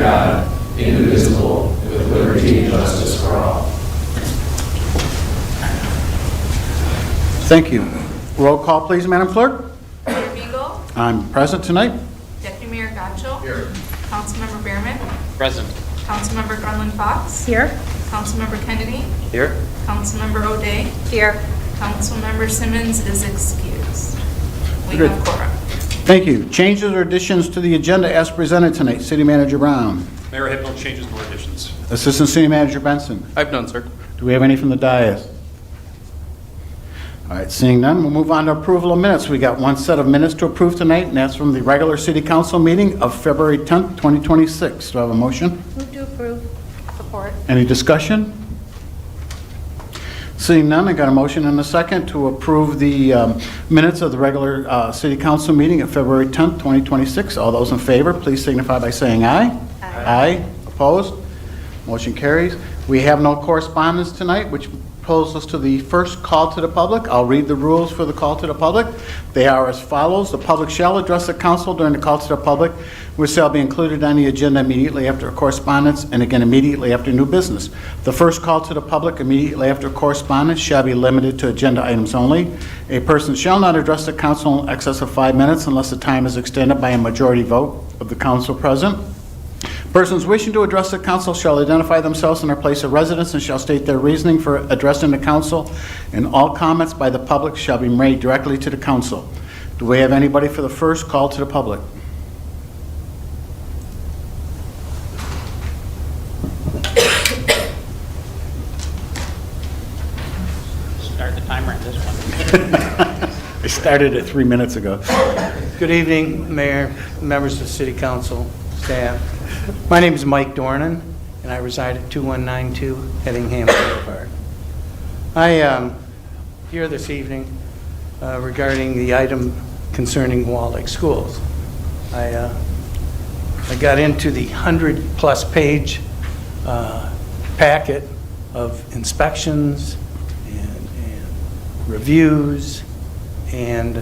God, indivisible, with liberty and justice for all. Thank you. Roll call, please, Madam Clerk. Mayor Beagle, I'm present tonight. Deputy Mayor Gatchel. Here. Councilmember Behrman, Present. Councilmember Garland Fox. Here. Councilmember Kennedy, Here. Councilmember O'Day, Here. Councilmember Simmons is excused. We Good. have quorum. Thank you. Changes or additions to the agenda as presented tonight. City Manager Brown. Mayor, I have no changes nor additions. Assistant City Manager Benson. I have none, sir. Do we have any from the dais? All right, seeing none, we'll move on to approval of minutes. We got one set of minutes to approve tonight, and that's from the regular City Council meeting of February 10th, 2026. Do I have a motion? Move to approve. Support. Any discussion? Seeing none, I got a motion and a second to approve the minutes of the regular City Council meeting of February 10th, 2026. All those in favor, please signify by saying aye. Aye. Opposed? Motion carries. We have no correspondence tonight, which pulls us to the first call to the public. I'll read the rules for the call to the public. They are as follows. The public shall address the council during the call to the public, which shall be included on the agenda immediately after correspondence and again immediately after new business. The first call to the public immediately after correspondence shall be limited to agenda items only. A person shall not address the council in excess of 5 minutes unless the time is extended by a majority vote of the council present. Persons wishing to address the council shall identify themselves and their place of residence and shall state their reasoning for addressing the council, and all comments by the public shall be made directly to the council. Do we have anybody for the first call to the public? Start the timer on this one. I started it 3 minutes ago. Good evening, Mayor, members of the City Council, staff. My name is Mike Dornan, and I reside at 2192 Hedingham Boulevard. I am here this evening regarding the item concerning Wall Lake Schools. I got into the 100-plus page packet of inspections and reviews, and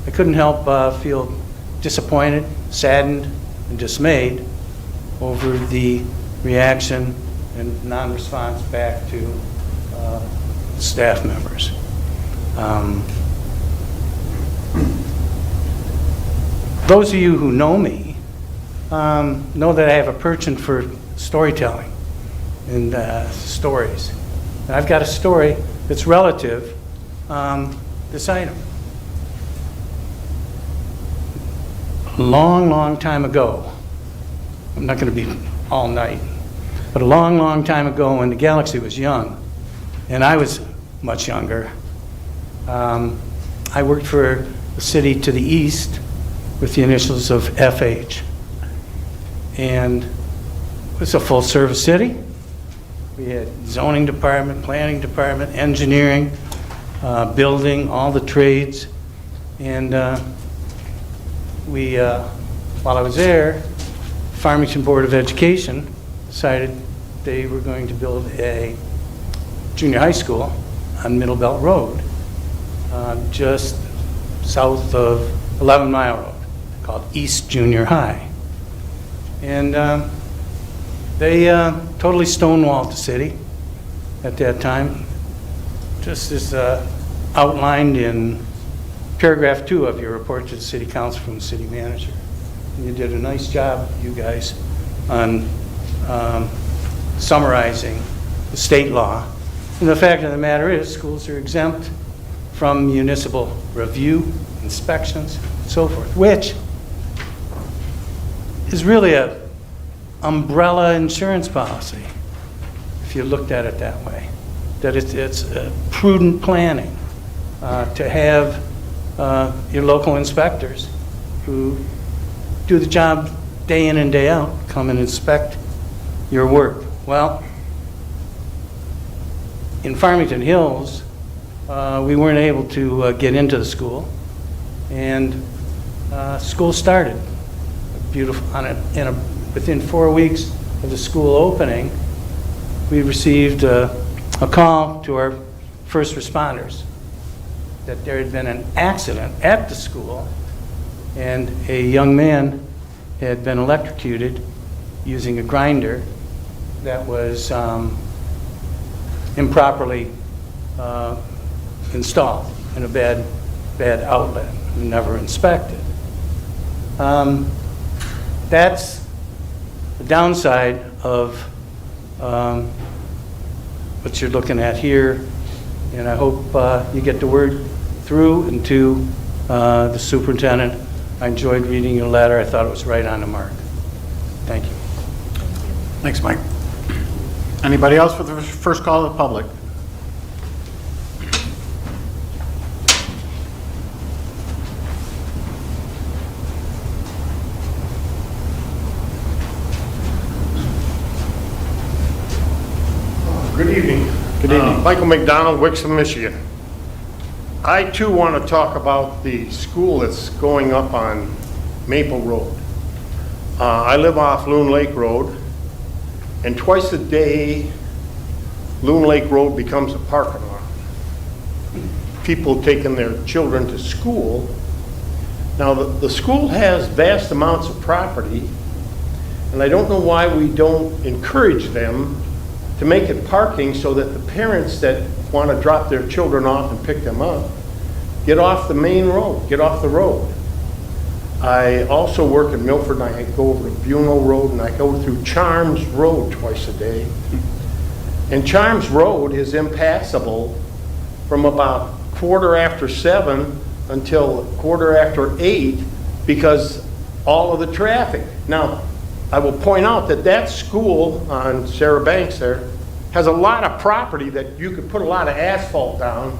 I couldn't help feel disappointed, saddened, and dismayed over the reaction and non-response back to staff members. Those of you who know me know that I have a penchant for storytelling and stories. And I've got a story that's relative this item. A long time ago, I'm not going to be all night, but a long time ago when the galaxy was young, and I was much younger, I worked for a city to the east with the initials of FH. And it was a full-service city. We had zoning department, planning department, engineering, building, all the trades. And while I was there, Farmington Board of Education decided they were going to build a junior high school on Middle Belt Road, just south of 11 Mile Road, called East Junior High. And they totally stonewalled the city at that time, just as outlined in paragraph 2 of your report to the City Council from the City Manager. And you did a nice job, you guys, on summarizing the state law. And the fact of the matter is, schools are exempt from municipal review, inspections, and so forth, which is really a umbrella insurance policy, if you looked at it that way. That it's prudent planning to have your local inspectors who do the job day in and day out come and inspect your work. Well, in Farmington Hills, we weren't able to get into the school, and school started. Beautiful. Within 4 weeks of the school opening, we received a call to our first responders that there had been an accident at the school, and a young man had been electrocuted using a grinder that was improperly installed in a bad outlet, never inspected. That's the downside of what you're looking at here, and I hope you get the word through and to the superintendent. I enjoyed reading your letter. I thought it was right on the mark. Thank you. Thanks, Mike. Anybody else for the first call of the public? Good evening. Good evening. Michael McDonald, Wixom, Michigan. I too want to talk about the school that's going up on Maple Road. I live off Loon Lake Road, and twice a day, Loon Lake Road becomes a parking lot. People taking their children to school. Now, the school has vast amounts of property, and I don't know why we don't encourage them to make it parking so that the parents that want to drop their children off and pick them up get off the main road, get off the road. I also work in Milford, and I go over to Buno Road, and I go through Charms Road twice a day. And Charms Road is impassable from about 7:15 until 8:15 because all of the traffic. Now, I will point out that that school on Sarah Banks there has a lot of property that you could put a lot of asphalt down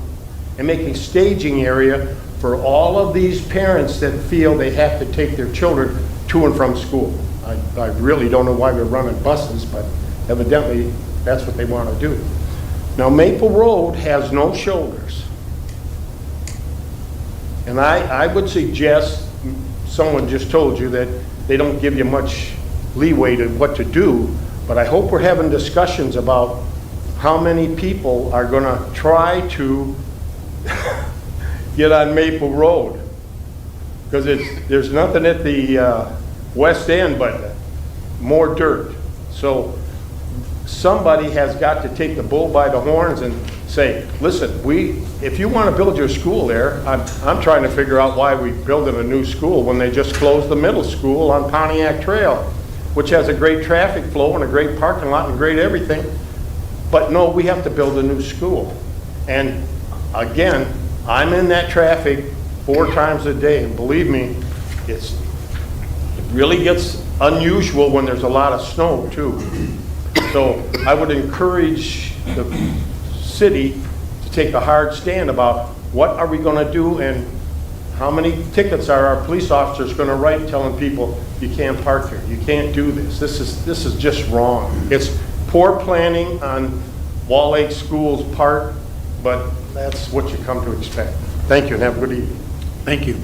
and make a staging area for all of these parents that feel they have to take their children to and from school. I really don't know why we're running buses, but evidently that's what they want to do. Now, Maple Road has no shoulders. And I would suggest, someone just told you that they don't give you much leeway to what to do, but I hope we're having discussions about how many people are going to try to get on Maple Road. Because there's nothing at the west end but more dirt. So somebody has got to take the bull by the horns and say, listen, if you want to build your school there, I'm trying to figure out why we're building a new school when they just closed the middle school on Pontiac Trail, which has a great traffic flow and a great parking lot and great everything. But no, we have to build a new school. And again, I'm in that traffic 4 times a day, and believe me, it really gets unusual when there's a lot of snow too. So I would encourage the city to take a hard stand about what are we going to do and how many tickets are our police officers going to write telling people you can't park here, you can't do this. This is just wrong. It's poor planning on Wall Lake School's part, but that's what you come to expect. Thank you and have a good evening. Thank you.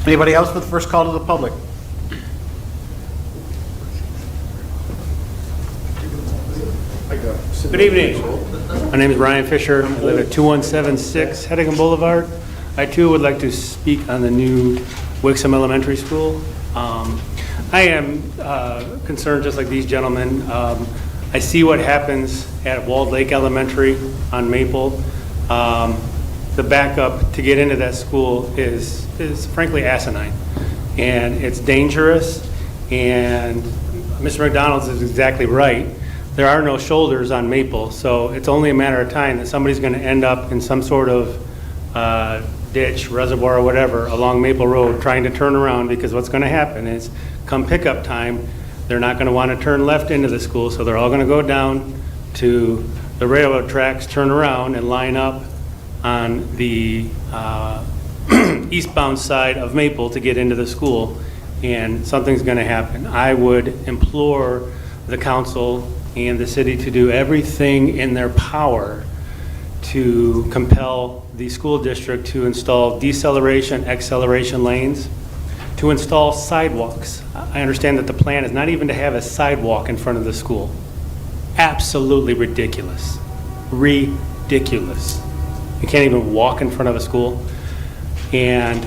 Anybody else for the first call to the public? Good evening. My name is Ryan Fisher. I live at 2176 Heddingham Boulevard. I too would like to speak on the new Wixom Elementary School. I am concerned, just like these gentlemen. I see what happens at Walled Lake Elementary on Maple. The backup to get into that school is frankly asinine, and it's dangerous. And Mr. McDonald is exactly right. There are no shoulders on Maple, so it's only a matter of time that somebody's going to end up in some sort of ditch, reservoir, or whatever along Maple Road trying to turn around, because what's going to happen is come pickup time, they're not going to want to turn left into the school, so they're all going to go down to the railroad tracks, turn around, and line up on the eastbound side of Maple to get into the school, and something's going to happen. I would implore the council and the city to do everything in their power to compel the school district to install deceleration, acceleration lanes, to install sidewalks. I understand that the plan is not even to have a sidewalk in front of the school. Absolutely ridiculous. Ridiculous. You can't even walk in front of a school. And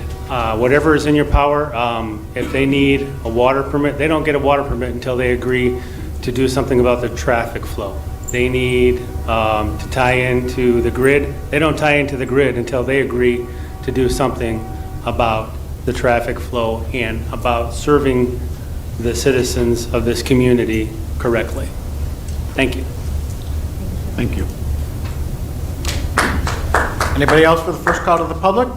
whatever is in your power. If they need a water permit, they don't get a water permit until they agree to do something about the traffic flow. They need to tie into the grid. They don't tie into the grid until they agree to do something about the traffic flow and about serving the citizens of this community correctly. Thank you. Thank you. Anybody else for the first call to the public?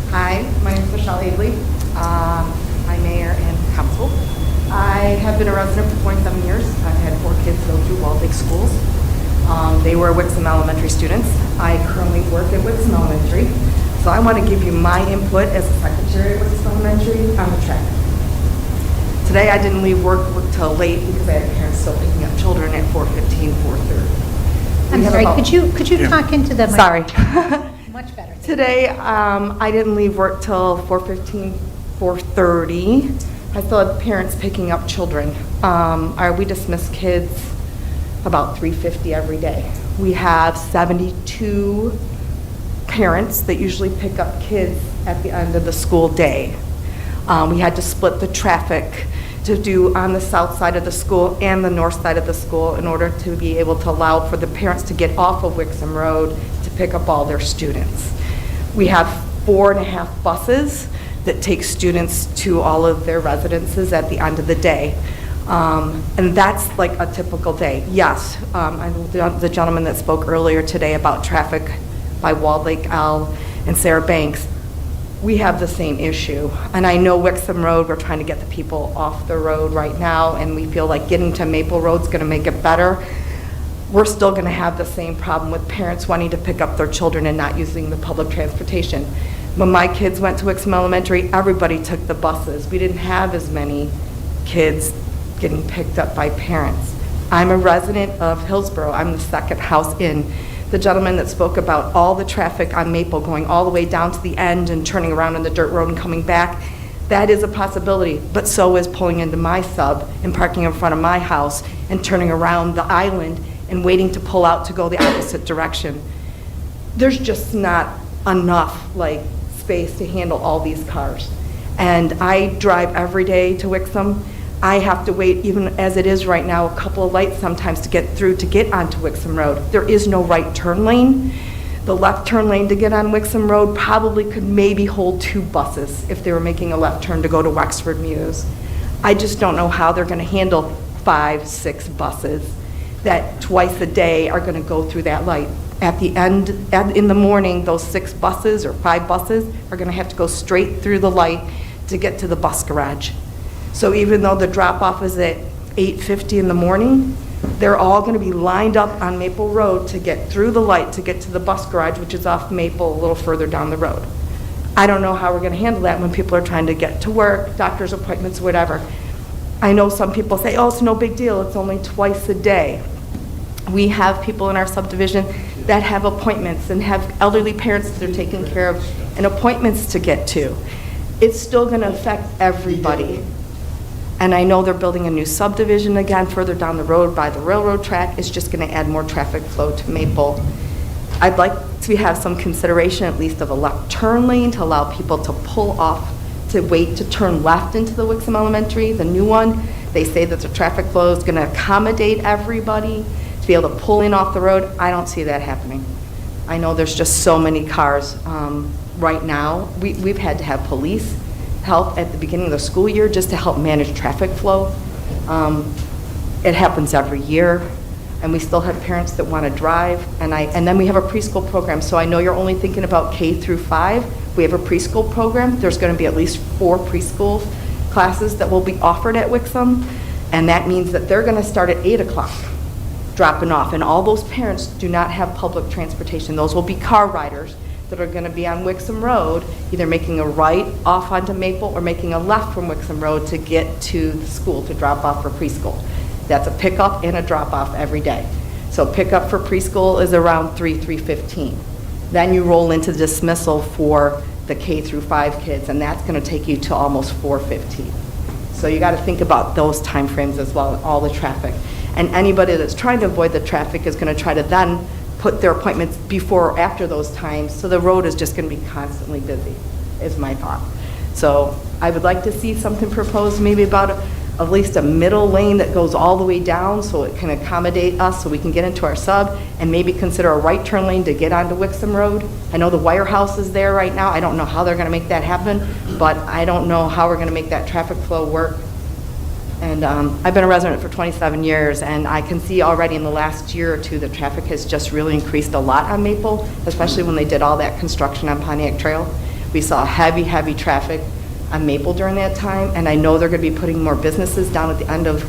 Hi, my name is Michelle Abley. I'm mayor and council. I have been a resident for 27 years. I've had 4 kids go through Wall Lake schools. They were Wixom Elementary students. I currently work at Wixom Elementary. So I want to give you my input as the secretary at Wixom Elementary on the traffic. Today I didn't leave work till late because I had parents still picking up children at 4:15, 4:30. I'm sorry, could you talk into the mic? Sorry. Much better. Today, I didn't leave work till 4:15, 4:30. I still had parents picking up children. We dismiss kids about 350 every day. We have 72 parents that usually pick up kids at the end of the school day. We had to split the traffic to do on the south side of the school and the north side of the school in order to be able to allow for the parents to get off of Wixom Road to pick up all their students. We have 4.5 buses that take students to all of their residences at the end of the day. And that's like a typical day. Yes, I know the gentleman that spoke earlier today about traffic by Wall Lake L and Sarah Banks. We have the same issue. And I know Wixom Road, we're trying to get the people off the road right now, and we feel like getting to Maple Road's going to make it better. We're still going to have the same problem with parents wanting to pick up their children and not using the public transportation. When my kids went to Wixom Elementary, everybody took the buses. We didn't have as many kids getting picked up by parents. I'm a resident of Hillsborough. I'm the second house in. The gentleman that spoke about all the traffic on Maple going all the way down to the end and turning around on the dirt road and coming back, that is a possibility, but so is pulling into my sub and parking in front of my house and turning around the island and waiting to pull out to go the opposite direction. There's just not enough space to handle all these cars. And I drive every day to Wixom. I have to wait, even as it is right now, a couple of lights sometimes to get through to get onto Wixom Road. There is no right turn lane. The left turn lane to get on Wixom Road probably could maybe hold 2 buses if they were making a left turn to go to Wexford Mews. I just don't know how they're going to handle 5, 6 buses that twice a day are going to go through that light. At the end, in the morning, those 6 buses or 5 buses are going to have to go straight through the light to get to the bus garage. So even though the drop-off is at 8:50 in the morning, they're all going to be lined up on Maple Road to get through the light to get to the bus garage, which is off Maple a little further down the road. I don't know how we're going to handle that when people are trying to get to work, doctor's appointments, whatever. I know some people say, oh, it's no big deal, it's only twice a day. We have people in our subdivision that have appointments and have elderly parents that they're taking care of and appointments to get to. It's still going to affect everybody. And I know they're building a new subdivision again further down the road by the railroad track. It's just going to add more traffic flow to Maple. I'd like to have some consideration at least of a left turn lane to allow people to pull off, to wait to turn left into the Wixom Elementary, the new one. They say that the traffic flow is going to accommodate everybody to be able to pull in off the road. I don't see that happening. I know there's just so many cars right now. We've had to have police help at the beginning of the school year just to help manage traffic flow. It happens every year, and we still have parents that want to drive, and then we have a preschool program. So I know you're only thinking about K through 5. We have a preschool program. There's going to be at least 4 preschool classes that will be offered at Wixom, and that means that they're going to start at 8 o'clock dropping off, and all those parents do not have public transportation. Those will be car riders that are going to be on Wixom Road, either making a right off onto Maple or making a left from Wixom Road to get to the school to drop off for preschool. That's a pickup and a drop off every day. So pickup for preschool is around 3:15. Then you roll into dismissal for the K through 5 kids, and that's going to take you to almost 4:15. So you got to think about those timeframes as well, and all the traffic. And anybody that's trying to avoid the traffic is going to try to then put their appointments before or after those times, so the road is just going to be constantly busy, is my thought. So I would like to see something proposed, maybe about at least a middle lane that goes all the way down so it can accommodate us, so we can get into our sub, and maybe consider a right turn lane to get onto Wixom Road. I know the wire house is there right now. I don't know how they're going to make that happen, but I don't know how we're going to make that traffic flow work. And I've been a resident for 27 years, and I can see already in the last year or two, the traffic has just really increased a lot on Maple, especially when they did all that construction on Pontiac Trail. We saw heavy, heavy traffic on Maple during that time, and I know they're going to be putting more businesses down at the end of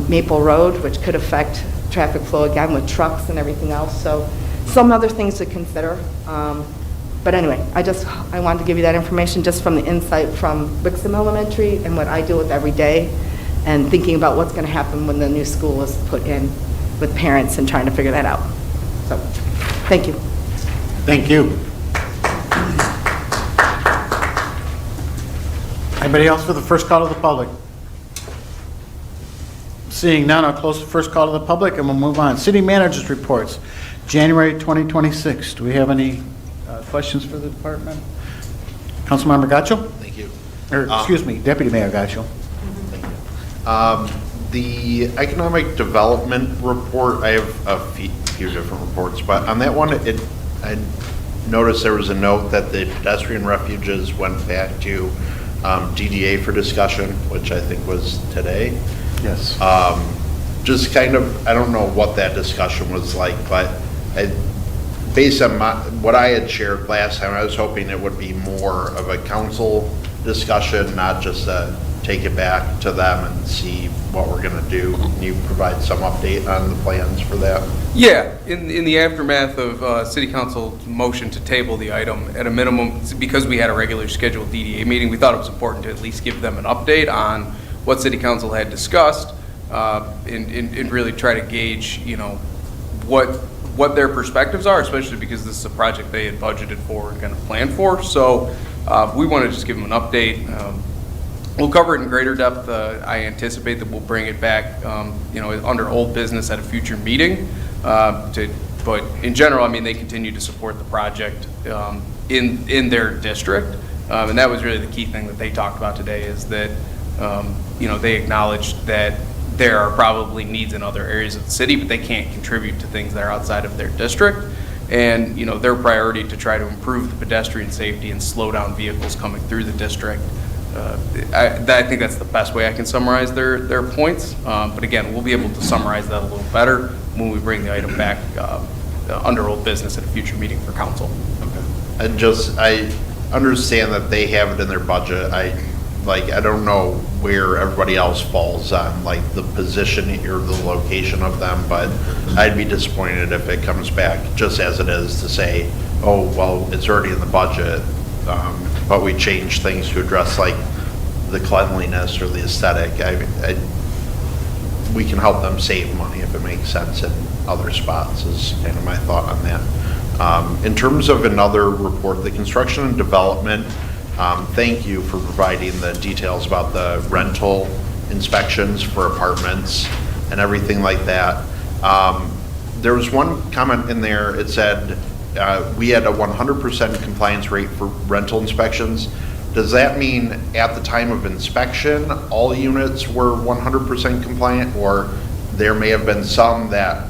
Maple Road, which could affect traffic flow again with trucks and everything else. So some other things to consider. But anyway, I wanted to give you that information just from the insight from Wixom Elementary and what I deal with every day, and thinking about what's going to happen when the new school is put in with parents and trying to figure that out. So, thank you. Thank you. Anybody else for the first call to the public? Seeing none, I'll close the first call to the public and we'll move on. City managers reports, January 2026. Do we have any questions for the department? Councilmember Gacho? Thank you. Or, excuse me, Deputy Mayor Gacho. The economic development report, I have a few different reports, but on that one, I noticed there was a note that the pedestrian refuges went back to DDA for discussion, which I think was today. Yes. Just kind of, I don't know what that discussion was like, but based on what I had shared last time, I was hoping it would be more of a council discussion, not just take it back to them and see what we're going to do. Can you provide some update on the plans for that? Yeah, in the aftermath of City Council's motion to table the item, at a minimum, because we had a regular scheduled DDA meeting, we thought it was important to at least give them an update on what City Council had discussed, and really try to gauge, what their perspectives are, especially because this is a project they had budgeted for and kind of planned for. So we want to just give them an update. We'll cover it in greater depth. I anticipate that we'll bring it back, under old business at a future meeting. But in general, they continue to support the project in their district. And that was really the key thing that they talked about today, is that, they acknowledged that there are probably needs in other areas of the city, but they can't contribute to things that are outside of their district. And, their priority to try to improve the pedestrian safety and slow down vehicles coming through the district. I think that's the best way I can summarize their points. But again, we'll be able to summarize that a little better when we bring the item back under old business at a future meeting for council. Okay. I understand that they have it in their budget. I don't know where everybody else falls on the position or the location of them, but I'd be disappointed if it comes back just as it is to say, oh, well, it's already in the budget, but we change things to address the cleanliness or the aesthetic. We can help them save money if it makes sense in other spots, is kind of my thought on that. In terms of another report, the construction and development, thank you for providing the details about the rental inspections for apartments and everything like that. There was one comment in there, it said we had a 100% compliance rate for rental inspections. Does that mean at the time of inspection, all units were 100% compliant, or there may have been some that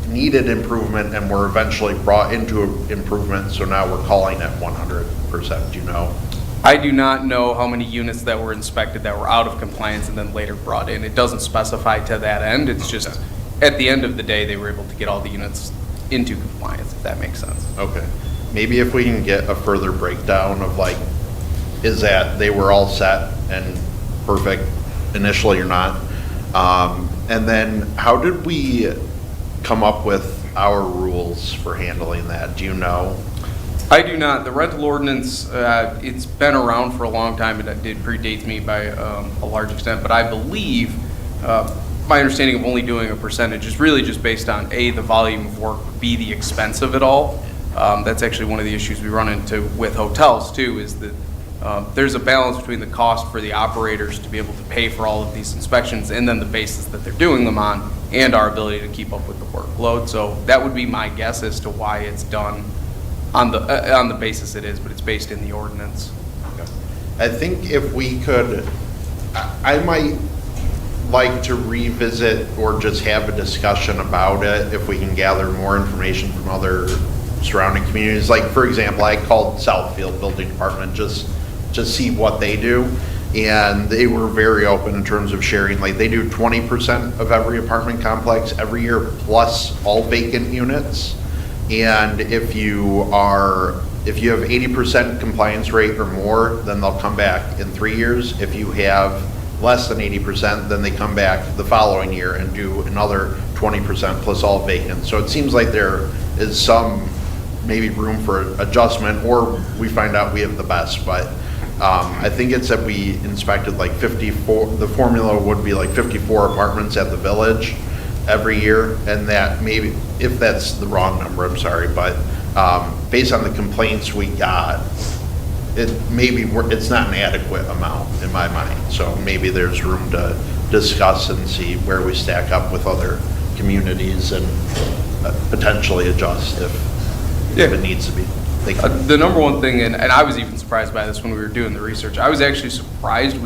needed improvement and were eventually brought into improvement, so now we're calling it 100%? Do you know? I do not know how many units that were inspected that were out of compliance and then later brought in. It doesn't specify to that end. It's just at the end of the day, they were able to get all the units into compliance, if that makes sense. Okay. Maybe if we can get a further breakdown of is that they were all set and perfect initially or not? And then how did we come up with our rules for handling that? Do you know? I do not. The rental ordinance, it's been around for a long time, and it predates me by a large extent, but I believe my understanding of only doing a percentage is really just based on A, the volume of work, B, the expense of it all. That's actually one of the issues we run into with hotels too, is that there's a balance between the cost for the operators to be able to pay for all of these inspections and then the basis that they're doing them on and our ability to keep up with the workload. So that would be my guess as to why it's done on the basis it is, but it's based in the ordinance. I think if we could, I might like to revisit or just have a discussion about it if we can gather more information from other surrounding communities. Like, for example, I called Southfield Building Department just to see what they do, and they were very open in terms of sharing. Like, they do 20% of every apartment complex every year plus all vacant units. And if you have 80% compliance rate or more, then they'll come back in 3 years. If you have less than 80%, then they come back the following year and do another 20% plus all vacant. So it seems like there is some maybe room for adjustment, or we find out we have the best. But I think it's that we inspected like 54, the formula would be like 54 apartments at the Village every year, and that maybe, if that's the wrong number, I'm sorry, but based on the complaints we got, it's not an adequate amount in my mind. So maybe there's room to discuss and see where we stack up with other communities and potentially adjust if it needs to be. Thank you. The number one thing, and I was even surprised by this when we were doing the research, I was actually surprised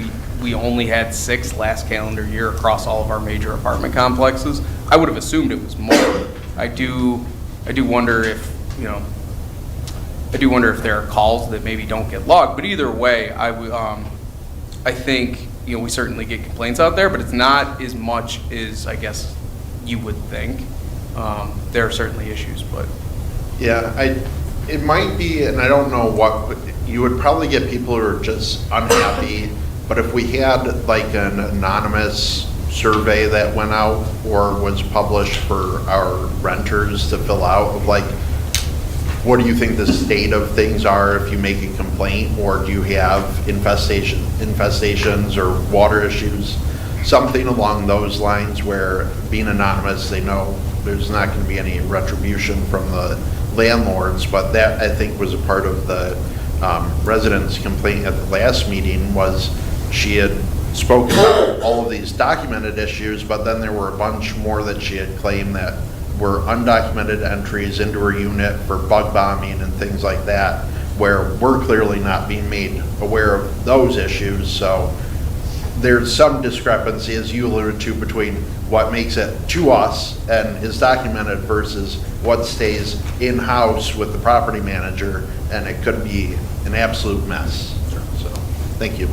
we only had 6 last calendar year across all of our major apartment complexes. I would have assumed it was more. I do wonder if, there are calls that maybe don't get logged, but either way, I think, we certainly get complaints out there, but it's not as much as I guess you would think. There are certainly issues, but. Yeah, it might be, and I don't know what, you would probably get people who are just unhappy, but if we had like an anonymous survey that went out or was published for our renters to fill out of like, what do you think the state of things are if you make a complaint, or do you have infestations or water issues, something along those lines, where being anonymous, they know there's not going to be any retribution from the landlords. But that, I think, was a part of the residents' complaint at the last meeting, was she had spoken about all of these documented issues, but then there were a bunch more that she had claimed that were undocumented entries into her unit for bug bombing and things like that, where we're clearly not being made aware of those issues. So there's some discrepancy, as you alluded to, between what makes it to us and is documented versus what stays in-house with the property manager, and it could be an absolute mess. So, thank you.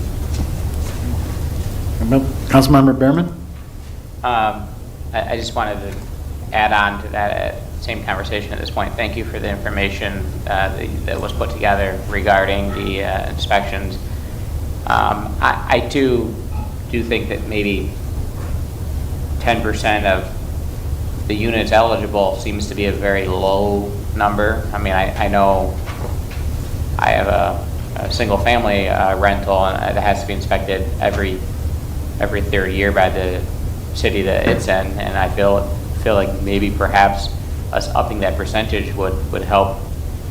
Councilmember Behrman? I just wanted to add on to that same conversation at this point. Thank you for the information that was put together regarding the inspections. I too do think that maybe 10% of the units eligible seems to be a very low number. I mean, I know I have a single family rental, and it has to be inspected every third year by the city that it's in, and I feel like maybe perhaps us upping that percentage would help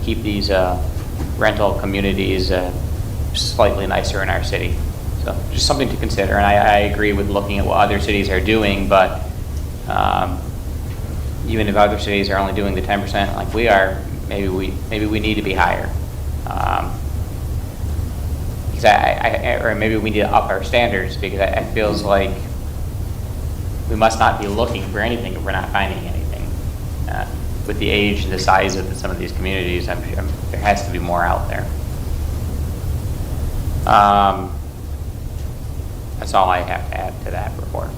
keep these rental communities slightly nicer in our city. So just something to consider, and I agree with looking at what other cities are doing, but even if other cities are only doing the 10% like we are, maybe we need to be higher. Because or maybe we need to up our standards, because it feels like we must not be looking for anything if we're not finding anything. With the age and the size of some of these communities, I'm sure there has to be more out there. That's all I have to add to that report.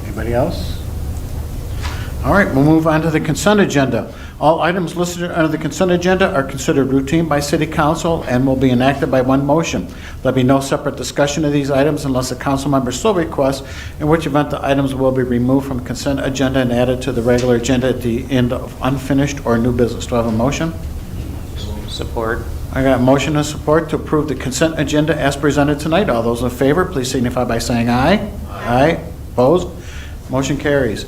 Anybody else? All right, we'll move on to the consent agenda. All items listed under the consent agenda are considered routine by City Council and will be enacted by one motion. There'll be no separate discussion of these items unless a council member so requests, in which event the items will be removed from the consent agenda and added to the regular agenda at the end of unfinished or new business. Do I have a motion? Support. I got a motion and support to approve the consent agenda as presented tonight. All those in favor, please signify by saying aye. Aye. Opposed? Motion carries.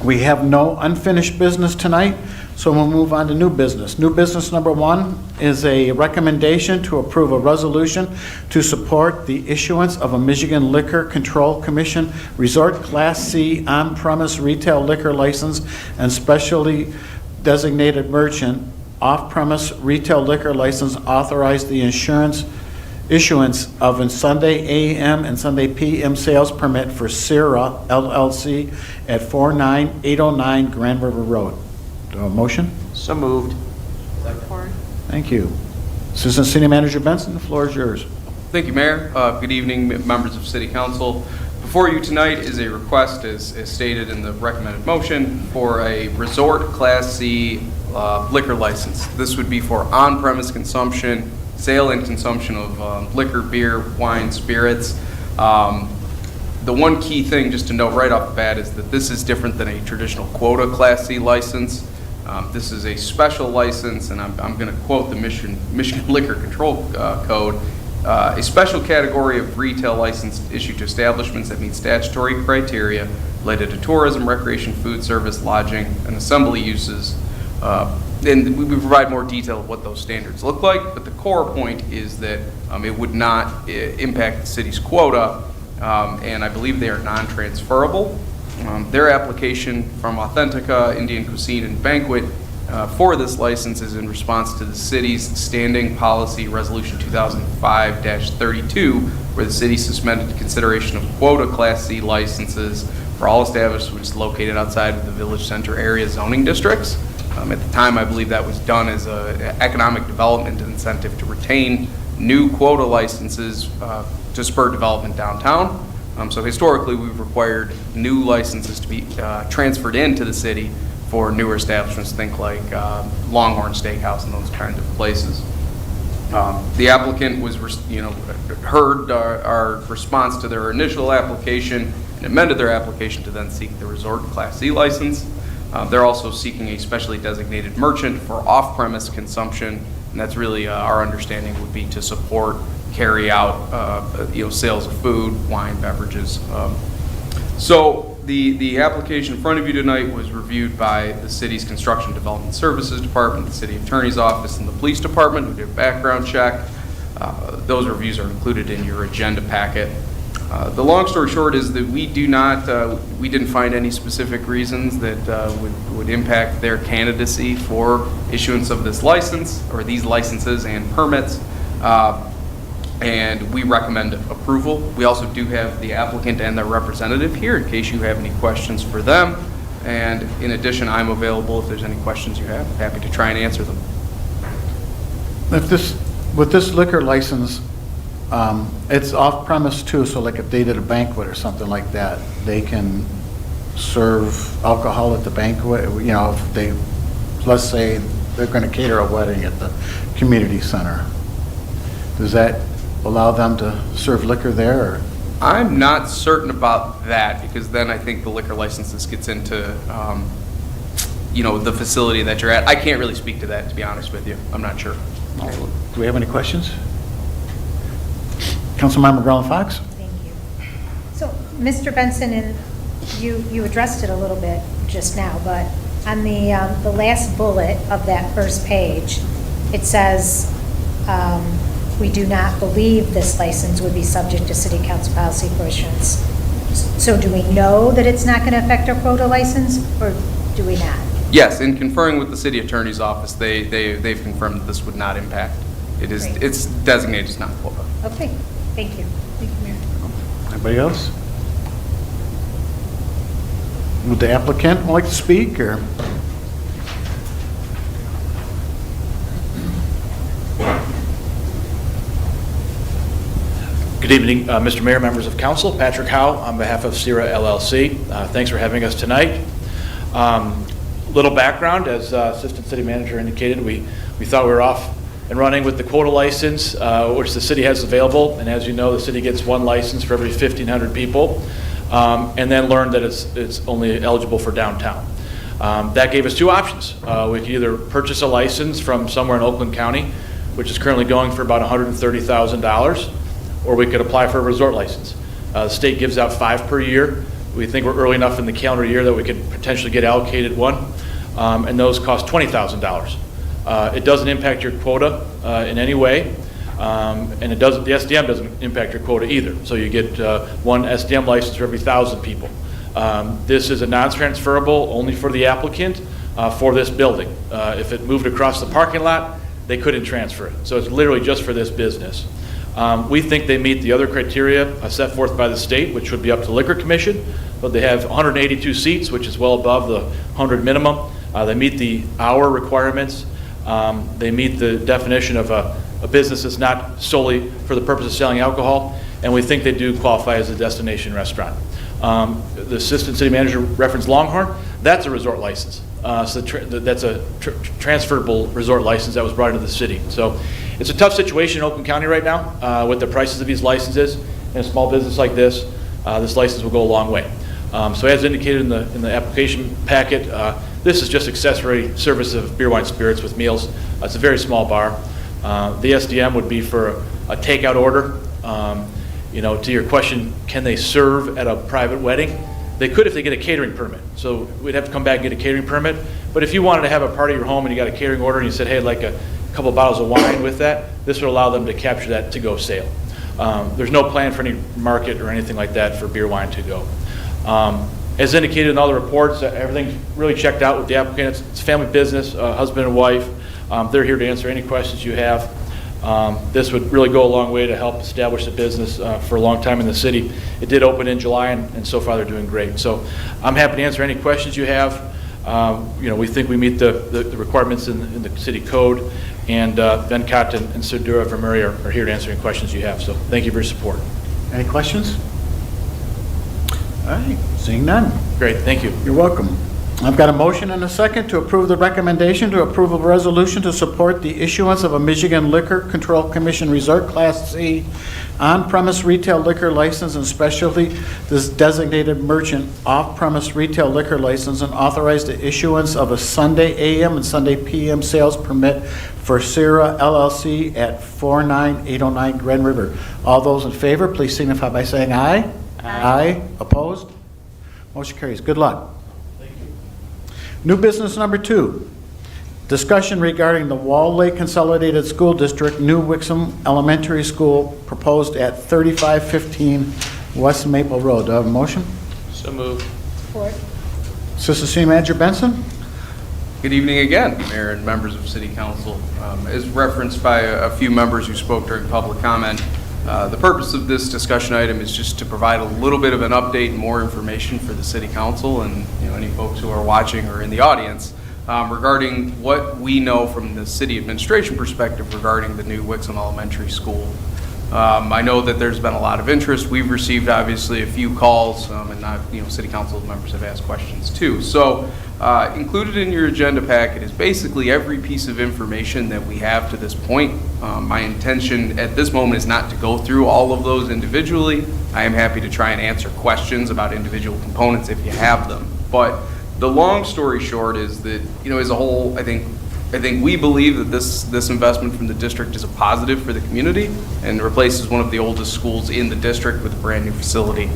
We have no unfinished business tonight, so we'll move on to new business. New business number 1 is a recommendation to approve a resolution to support the issuance of a Michigan Liquor Control Commission Resort Class C on-premise retail liquor license and specialty designated merchant off-premise retail liquor license, authorize the issuance of a Sunday AM and Sunday PM sales permit for Sierra LLC at 49809 Grand River Road. Do I have a motion? So moved. Support. Thank you. Assistant City Manager Benson, the floor is yours. Thank you, Mayor. Good evening, members of City Council. Before you tonight is a request, as stated in the recommended motion, for a Resort Class C liquor license. This would be for on-premise consumption, sale and consumption of liquor, beer, wine, spirits. The one key thing just to note right off the bat is that this is different than a traditional quota Class C license. This is a special license, and I'm going to quote the Michigan Liquor Control Code, a special category of retail license issued to establishments that meet statutory criteria related to tourism, recreation, food service, lodging, and assembly uses. And we provide more detail of what those standards look like, but the core point is that it would not impact the city's quota, and I believe they are non-transferable. Their application from Authentica, Indian Cuisine, and Banquet for this license is in response to the city's standing policy resolution 2005-32, where the city suspended consideration of quota Class C licenses for all establishments located outside of the village center area zoning districts. At the time, I believe that was done as an economic development incentive to retain new quota licenses to spur development downtown. So historically, we've required new licenses to be transferred into the city for newer establishments, think like Longhorn Steakhouse and those kinds of places. The applicant was, heard our response to their initial application and amended their application to then seek the Resort Class C license. They're also seeking a specially designated merchant for off-premise consumption, and that's really our understanding would be to support, carry out, sales of food, wine, beverages. So the application in front of you tonight was reviewed by the city's Construction Development Services Department, the City Attorney's Office, and the Police Department, who did a background check. Those reviews are included in your agenda packet. The long story short is that we didn't find any specific reasons that would impact their candidacy for issuance of this license or these licenses and permits, and we recommend approval. We also do have the applicant and their representative here in case you have any questions for them, and in addition, I'm available if there's any questions you have. Happy to try and answer them. With this liquor license, it's off-premise too, so like if they did a banquet or something like that, they can serve alcohol at the banquet, if they, let's say they're going to cater a wedding at the community center. Does that allow them to serve liquor there? Or? I'm not certain about that, because then I think the liquor licenses gets into, the facility that you're at. I can't really speak to that, to be honest with you. I'm not sure. Do we have any questions? Councilmember Garland Fox? Thank you. So, Mr. Benson, and you addressed it a little bit just now, but on the last bullet of that first page, it says, we do not believe this license would be subject to city council policy for issuance. So do we know that it's not going to affect our quota license, or do we not? Yes, in conferring with the city attorney's office, they've confirmed that this would not impact. It's designated as non-quota. Okay, thank you. Thank you, Mayor. Anybody else? Would the applicant like to speak, or? Good evening, Mr. Mayor, members of council. Patrick Howe on behalf of Sierra LLC. Thanks for having us tonight. Little background, as Assistant City Manager indicated, we thought we were off and running with the quota license, which the city has available. And as you know, the city gets one license for every 1,500 people, and then learned that it's only eligible for downtown. That gave us two options. We could either purchase a license from somewhere in Oakland County, which is currently going for about $130,000, or we could apply for a resort license. The state gives out 5 per year We think we're early enough in the calendar year that we could potentially get allocated one, and those cost $20,000. It doesn't impact your quota in any way, and the SDM doesn't impact your quota either. So you get one SDM license for every 1,000 people. This is a non-transferable only for the applicant for this building. If it moved across the parking lot, they couldn't transfer it. So it's literally just for this business. We think they meet the other criteria set forth by the state, which would be up to Liquor Commission, but they have 182 seats, which is well above the 100 minimum. They meet the hour requirements. They meet the definition of a business that's not solely for the purpose of selling alcohol, and we think they do qualify as a destination restaurant. The assistant city manager referenced Longhorn. That's a resort license. So that's a transferable resort license that was brought into the city. So it's a tough situation in Oakland County right now with the prices of these licenses. In a small business like this license will go a long way. So as indicated in the application packet, this is just accessory service of beer, wine, spirits with meals. It's a very small bar. The SDM would be for a takeout order. To your question, can they serve at a private wedding? They could if they get a catering permit. So we'd have to come back and get a catering permit. But if you wanted to have a party at your home and you got a catering order and you said, hey, I'd like a couple of bottles of wine with that, this would allow them to capture that to-go sale. There's no plan for any market or anything like that for beer, wine to go. As indicated in all the reports, everything's really checked out with the applicant. It's a family business, husband and wife. They're here to answer any questions you have. This would really go a long way to help establish the business for a long time in the city. It did open in July, and so far they're doing great. So I'm happy to answer any questions you have. We think we meet the requirements in the city code, and Venkat and Sudhira Vermuri are here to answer any questions you have. So thank you for your support. Any questions? All right, seeing none. Great, thank you. You're welcome. I've got a motion and a second to approve the recommendation to approve a resolution to support the issuance of a Michigan Liquor Control Commission Resort Class C on-premise retail liquor license and specialty designated merchant off-premise retail liquor license, and authorize the issuance of a Sunday AM and Sunday PM sales permit for Sierra LLC at 49809 Grand River. All those in favor, please signify by saying aye. Aye. Opposed? Motion carries. Good luck. New business number 2, discussion regarding the Wall Lake Consolidated School District New Wixom Elementary School proposed at 3515 West Maple Road. Do I have a motion? So moved. Support. Assistant City Manager Benson? Good evening again, Mayor and members of City Council. As referenced by a few members who spoke during public comment, the purpose of this discussion item is just to provide a little bit of an update and more information for the City Council and any folks who are watching or in the audience regarding what we know from the city administration perspective regarding the new Wixom Elementary School. I know that there's been a lot of interest. We've received obviously a few calls, and City Council members have asked questions too. So included in your agenda packet is basically every piece of information that we have to this point. My intention at this moment is not to go through all of those individually. I am happy to try and answer questions about individual components if you have them. But the long story short is that, as a whole, I think we believe that this investment from the district is a positive for the community and replaces one of the oldest schools in the district with a brand new facility.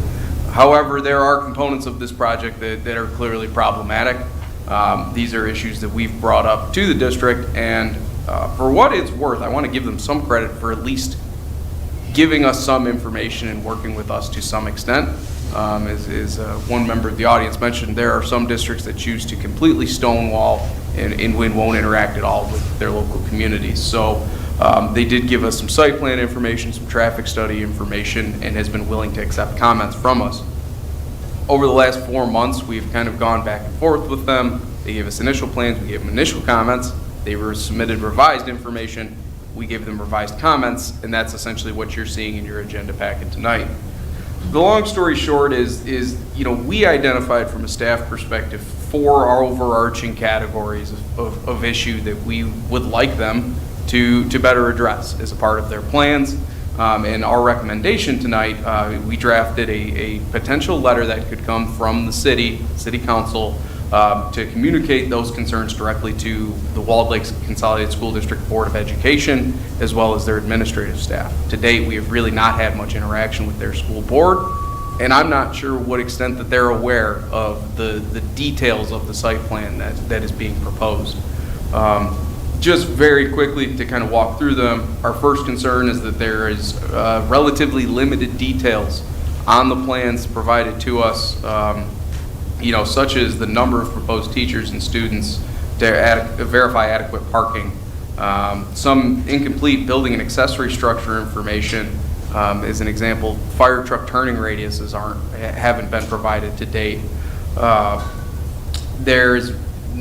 However, there are components of this project that are clearly problematic. These are issues that we've brought up to the district, and for what it's worth, I want to give them some credit for at least giving us some information and working with us to some extent. As one member of the audience mentioned, there are some districts that choose to completely stonewall and won't interact at all with their local communities. So they did give us some site plan information, some traffic study information, and has been willing to accept comments from us. Over the last 4 months, we've kind of gone back and forth with them. They gave us initial plans, we gave them initial comments. They submitted revised information, we gave them revised comments, and that's essentially what you're seeing in your agenda packet tonight. The long story short is we identified from a staff perspective 4 overarching categories of issue that we would like them to better address as a part of their plans. And our recommendation tonight, we drafted a potential letter that could come from the city council to communicate those concerns directly to the Walled Lakes Consolidated School District Board of Education, as well as their administrative staff. To date, we have really not had much interaction with their school board. And I'm not sure what extent that they're aware of the details of the site plan that is being proposed. Just very quickly to kind of walk through them, our first concern is that there is relatively limited details on the plans provided to us, such as the number of proposed teachers and students to verify adequate parking. Some incomplete building and accessory structure information. As an example, fire truck turning radiuses haven't been provided to date. There's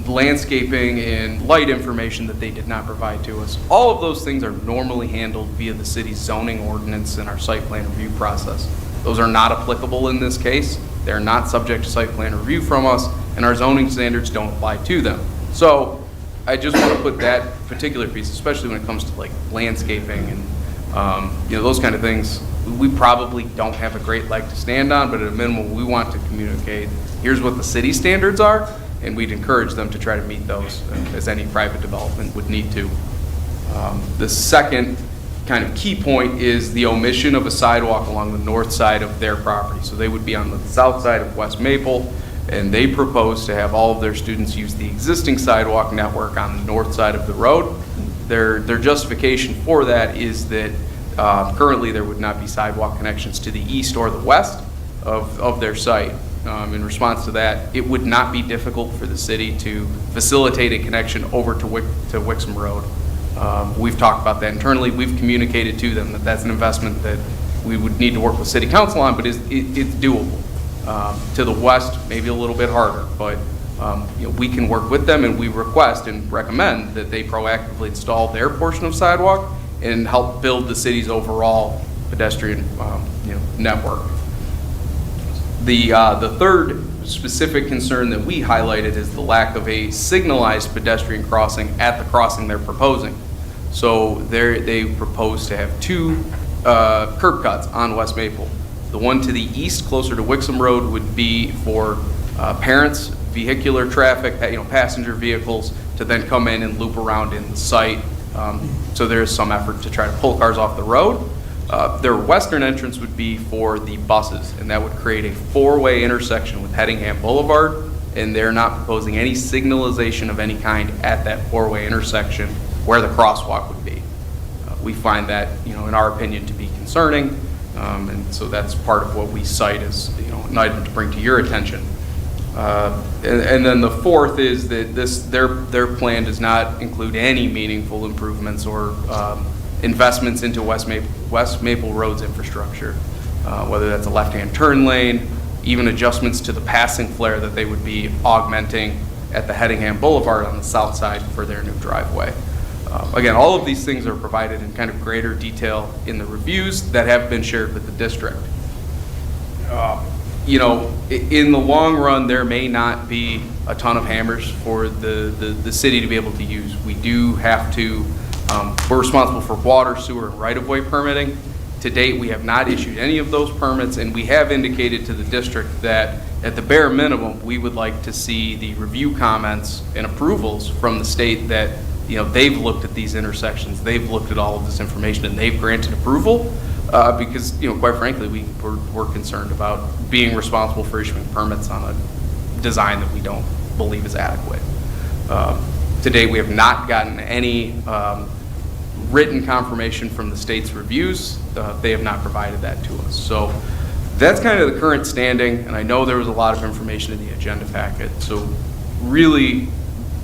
landscaping and light information that they did not provide to us. All of those things are normally handled via the city's zoning ordinance and our site plan review process. Those are not applicable in this case. They're not subject to site plan review from us, and our zoning standards don't apply to them. So I just want to put that particular piece, especially when it comes to like landscaping and those kind of things, we probably don't have a great leg to stand on, but at a minimum, we want to communicate, here's what the city standards are, and we'd encourage them to try to meet those as any private development would need to. The second kind of key point is the omission of a sidewalk along the north side of their property. So they would be on the south side of West Maple, and they propose to have all of their students use the existing sidewalk network on the north side of the road. Their justification for that is that currently there would not be sidewalk connections to the east or the west of their site. In response to that, it would not be difficult for the city to facilitate a connection over to Wixom Road. We've talked about that internally. We've communicated to them that that's an investment that we would need to work with City Council on, but it's doable. To the west, maybe a little bit harder, but we can work with them, and we request and recommend that they proactively install their portion of sidewalk and help build the city's overall pedestrian network. The third specific concern that we highlighted is the lack of a signalized pedestrian crossing at the crossing they're proposing. So they propose to have two curb cuts on West Maple. The one to the east, closer to Wixom Road, would be for parents, vehicular traffic, passenger vehicles, to then come in and loop around in the site. So there is some effort to try to pull cars off the road. Their western entrance would be for the buses, and that would create a four-way intersection with Headingham Boulevard, and they're not proposing any signalization of any kind at that four-way intersection where the crosswalk would be. We find that, in our opinion, to be concerning, and so that's part of what we cite as, an item to bring to your attention. And then the fourth is that their plan does not include any meaningful improvements or investments into West Maple Road's infrastructure, whether that's a left-hand turn lane, even adjustments to the passing flare that they would be augmenting at the Headingham Boulevard on the south side for their new driveway. Again, all of these things are provided in kind of greater detail in the reviews that have been shared with the district. In the long run, there may not be a ton of hammers for the city to be able to use. We do have to, we're responsible for water, sewer, and right-of-way permitting. To date, we have not issued any of those permits, and we have indicated to the district that at the bare minimum, we would like to see the review comments and approvals from the state that, they've looked at these intersections, they've looked at all of this information, and they've granted approval. Because, quite frankly, we're concerned about being responsible for issuing permits on a design that we don't believe is adequate. To date, we have not gotten any written confirmation from the state's reviews. They have not provided that to us. So that's kind of the current standing, and I know there was a lot of information in the agenda packet. So really,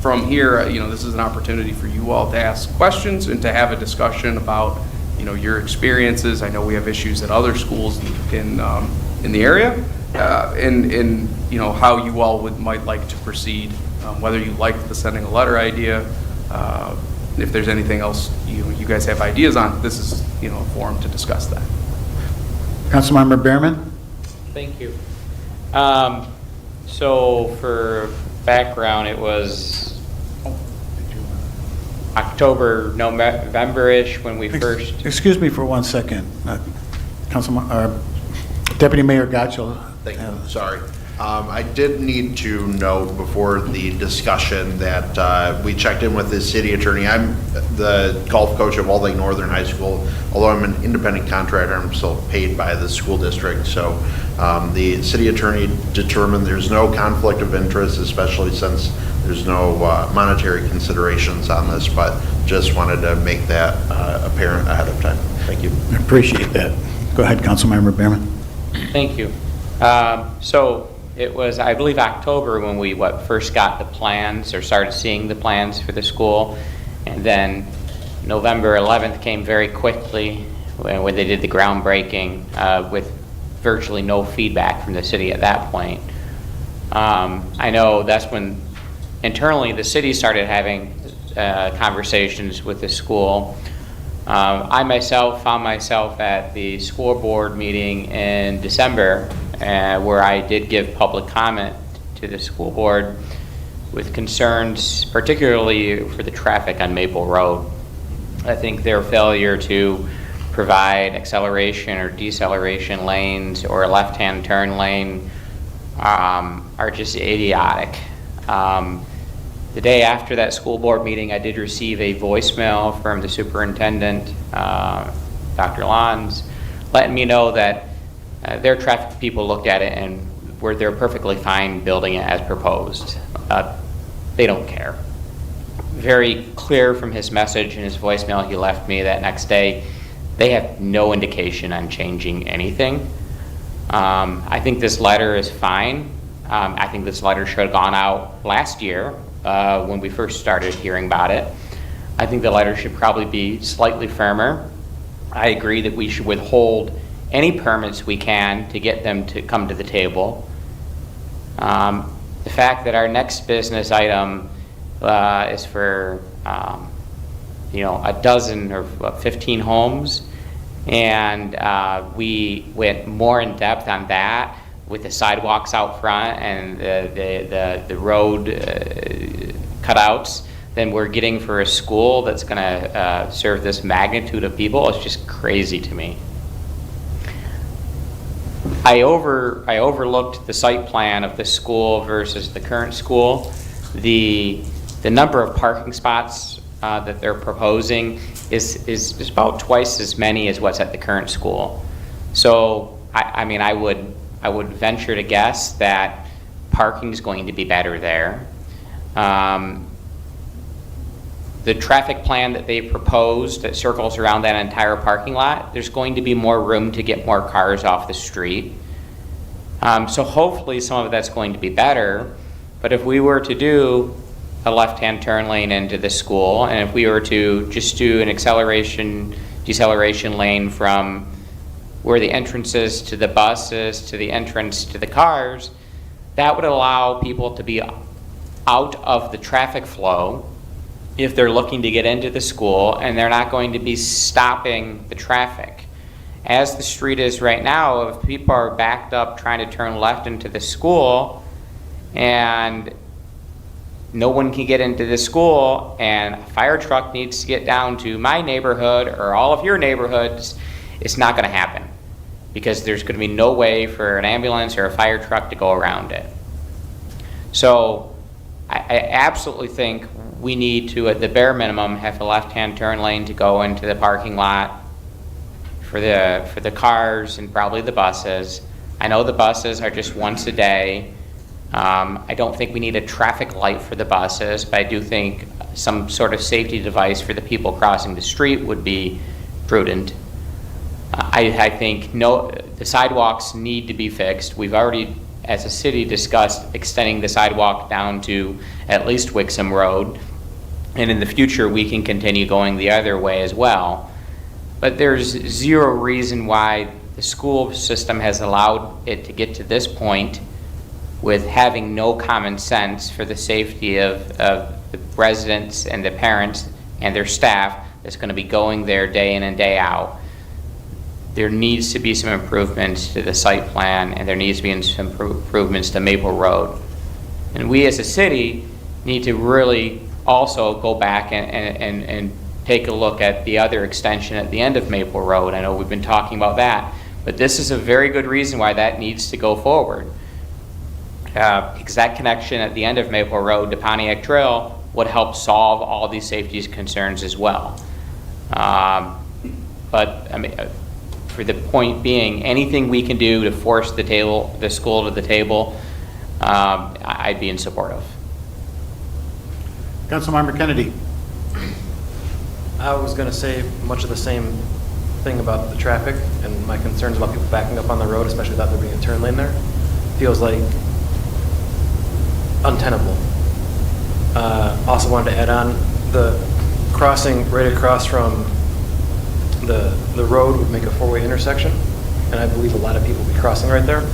from here, this is an opportunity for you all to ask questions and to have a discussion about your experiences. I know we have issues at other schools in the area, and how you all might like to proceed. Whether you like the sending a letter idea, if there's anything else you guys have ideas on, this is a forum to discuss that. Councilmember Behrman? Thank you. So for background, it was October, November-ish when we first... Excuse me for 1 second. Deputy Mayor Gatchel. Thank you. Sorry. I did need to note before the discussion that we checked in with the city attorney. I'm the golf coach at Walled Lake Northern High School. Although I'm an independent contractor, I'm still paid by the school district. So the city attorney determined there's no conflict of interest, especially since there's no monetary considerations on this, but just wanted to make that apparent ahead of time. Thank you. I appreciate that. Go ahead, Councilmember Behrman. Thank you. So it was, I believe, October when we first got the plans or started seeing the plans for the school, and then November 11th came very quickly when they did the groundbreaking with virtually no feedback from the city at that point. I know that's when internally the city started having conversations with the school. I myself found myself at the school board meeting in December where I did give public comment to the school board with concerns particularly for the traffic on Maple Road. I think their failure to provide acceleration or deceleration lanes or a left-hand turn lane are just idiotic. The day after that school board meeting, I did receive a voicemail from the superintendent, Dr. Lons, letting me know that their traffic people looked at it and they're perfectly fine building it as proposed. They don't care. Very clear from his message and his voicemail he left me that next day, they have no indication on changing anything. I think this letter is fine. I think this letter should have gone out last year when we first started hearing about it. I think the letter should probably be slightly firmer. I agree that we should withhold any permits we can to get them to come to the table. The fact that our next business item is for a dozen or 15 homes, and we went more in depth on that with the sidewalks out front and the road cutouts than we're getting for a school that's going to serve this magnitude of people. It's just crazy to me. I overlooked the site plan of the school versus the current school. The number of parking spots that they're proposing is about twice as many as what's at the current school. So I would venture to guess that parking is going to be better there. The traffic plan that they proposed that circles around that entire parking lot, there's going to be more room to get more cars off the street. So hopefully some of that's going to be better. But if we were to do a left-hand turn lane into the school, and if we were to just do an acceleration, deceleration lane from where the entrance is to the buses to the entrance to the cars, that would allow people to be out of the traffic flow if they're looking to get into the school, and they're not going to be stopping the traffic. As the street is right now, if people are backed up trying to turn left into the school and no one can get into the school and a fire truck needs to get down to my neighborhood or all of your neighborhoods, it's not going to happen because there's going to be no way for an ambulance or a fire truck to go around it. So I absolutely think we need to, at the bare minimum, have a left-hand turn lane to go into the parking lot for the cars and probably the buses. I know the buses are just once a day. I don't think we need a traffic light for the buses, but I do think some sort of safety device for the people crossing the street would be prudent. I think the sidewalks need to be fixed. We've already, as a city, discussed extending the sidewalk down to at least Wixom Road, and in the future we can continue going the other way as well. But there's zero reason why the school system has allowed it to get to this point with having no common sense for the safety of the residents and the parents and their staff that's going to be going there day in and day out. There needs to be some improvements to the site plan, and there needs to be some improvements to Maple Road. And we as a city need to really also go back and take a look at the other extension at the end of Maple Road. I know we've been talking about that, but this is a very good reason why that needs to go forward. exact connection at the end of Maple Road to Pontiac Trail would help solve all these safety concerns as well. But I mean, for the point being, anything we can do to force the school to the table, I'd be in support of. Councilmember Kennedy. I was going to say much of the same thing about the traffic and my concerns about people backing up on the road, especially without there being a turn lane there. Feels like untenable. Also wanted to add on, the crossing right across from the road would make a four-way intersection, and I believe a lot of people will be crossing right there.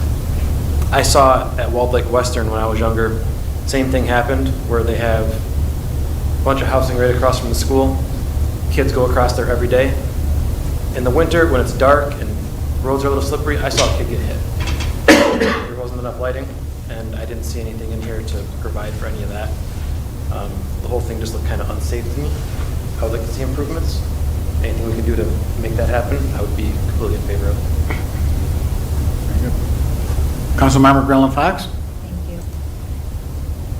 I saw at Walled Lake Western when I was younger, same thing happened where they have a bunch of housing right across from the school. Kids go across there every day. In the winter, when it's dark and roads are a little slippery, I saw a kid get hit. There wasn't enough lighting, and I didn't see anything in here to provide for any of that. The whole thing just looked kind of unsafe to me. I would like to see improvements. Anything we can do to make that happen, I would be completely in favor of. Councilmember Grillen Fox. Thank you.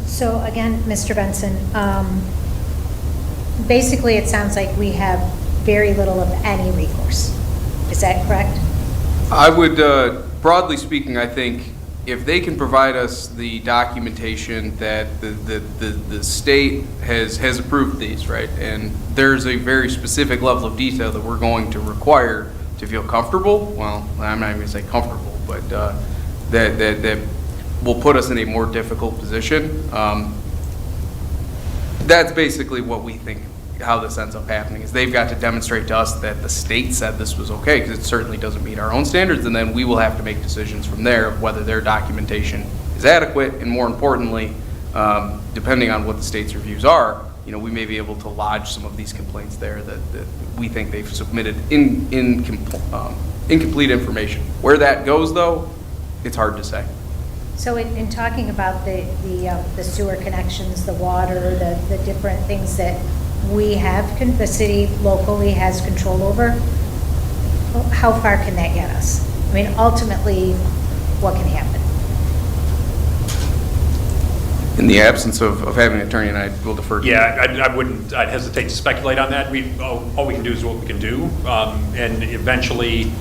So again, Mr. Benson, basically it sounds like we have very little of any recourse. Is that correct? I would, broadly speaking, I think if they can provide us the documentation that the state has approved these, right? And there's a very specific level of detail that we're going to require to feel comfortable. Well, I'm not even gonna say comfortable, but that will put us in a more difficult position. That's basically what we think, how this ends up happening, is they've got to demonstrate to us that the state said this was okay, because it certainly doesn't meet our own standards, and then we will have to make decisions from there of whether their documentation is adequate, and more importantly, depending on what the state's reviews are, we may be able to lodge some of these complaints there that we think they've submitted incomplete information. Where that goes, though, it's hard to say. So in talking about the sewer connections, the water, the different things that we have, the city locally has control over, how far can that get us? I mean, ultimately, what can happen? In the absence of having an attorney, and I will defer to you. Yeah, I'd hesitate to speculate on that. All we can do is what we can do. And eventually,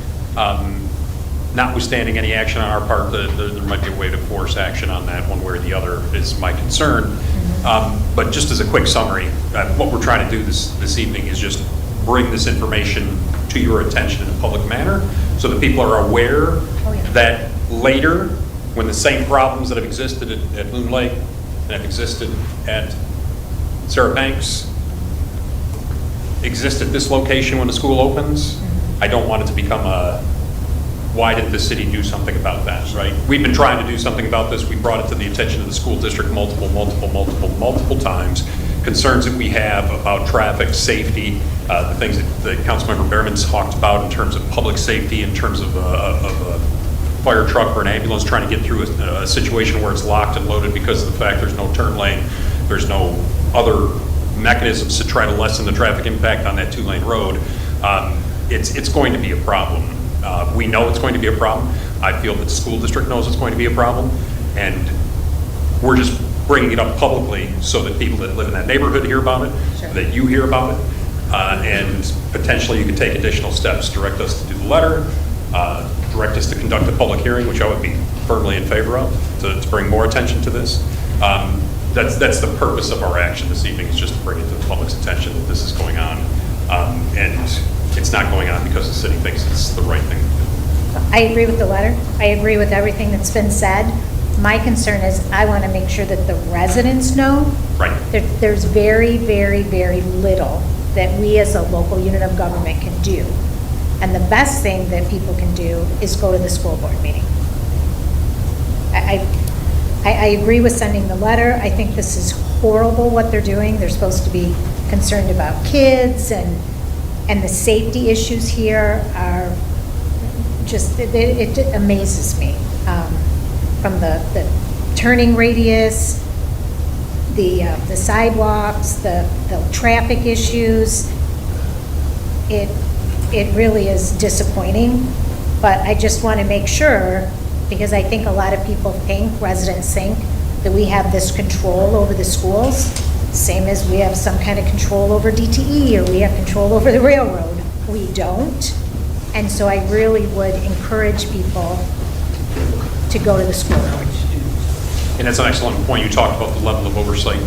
notwithstanding any action on our part, there might be a way to force action on that one way or the other is my concern. But just as a quick summary, what we're trying to do this evening is just bring this information to your attention in a public manner so that people are aware that later, when the same problems that have existed at Loon Lake and have existed at Sarah Banks exist at this location when the school opens, I don't want it to become why didn't the city do something about that, right? We've been trying to do something about this. We brought it to the attention of the school district multiple times. Concerns that we have about traffic safety, the things that Councilmember Behrman's talked about in terms of public safety, in terms of a fire truck or an ambulance trying to get through a situation where it's locked and loaded because of the fact there's no turn lane, there's no other mechanisms to try to lessen the traffic impact on that two-lane road. It's going to be a problem. We know it's going to be a problem. I feel that the school district knows it's going to be a problem, and we're just bringing it up publicly so that people that live in that neighborhood hear about it, that you hear about it, and potentially you can take additional steps, direct us to do the letter, direct us to conduct a public hearing, which I would be firmly in favor of, to bring more attention to this. That's the purpose of our action this evening, is just to bring it to the public's attention that this is going on. And it's not going on because the city thinks it's the right thing to do. I agree with the letter. I agree with everything that's been said. My concern is I want to make sure that the residents know that there's very, very, very little that we as a local unit of government can do. And the best thing that people can do is go to the school board meeting. I agree with sending the letter. I think this is horrible what they're doing. They're supposed to be concerned about kids, and the safety issues here are just, it amazes me. From the turning radius, the sidewalks, the traffic issues, it really is disappointing. But I just want to make sure because I think a lot of people think, residents think, that we have this control over the schools, same as we have some kind of control over DTE or we have control over the railroad. We don't. And so I really would encourage people to go to the school board. And that's an excellent point. You talked about the level of oversight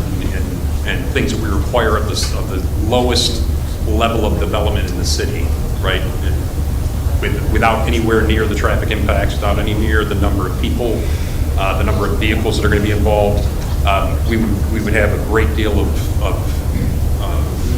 and things that we require of the lowest level of development in the city, right? Without anywhere near the traffic impacts, without any near the number of people, the number of vehicles that are going to be involved, we would have a great deal of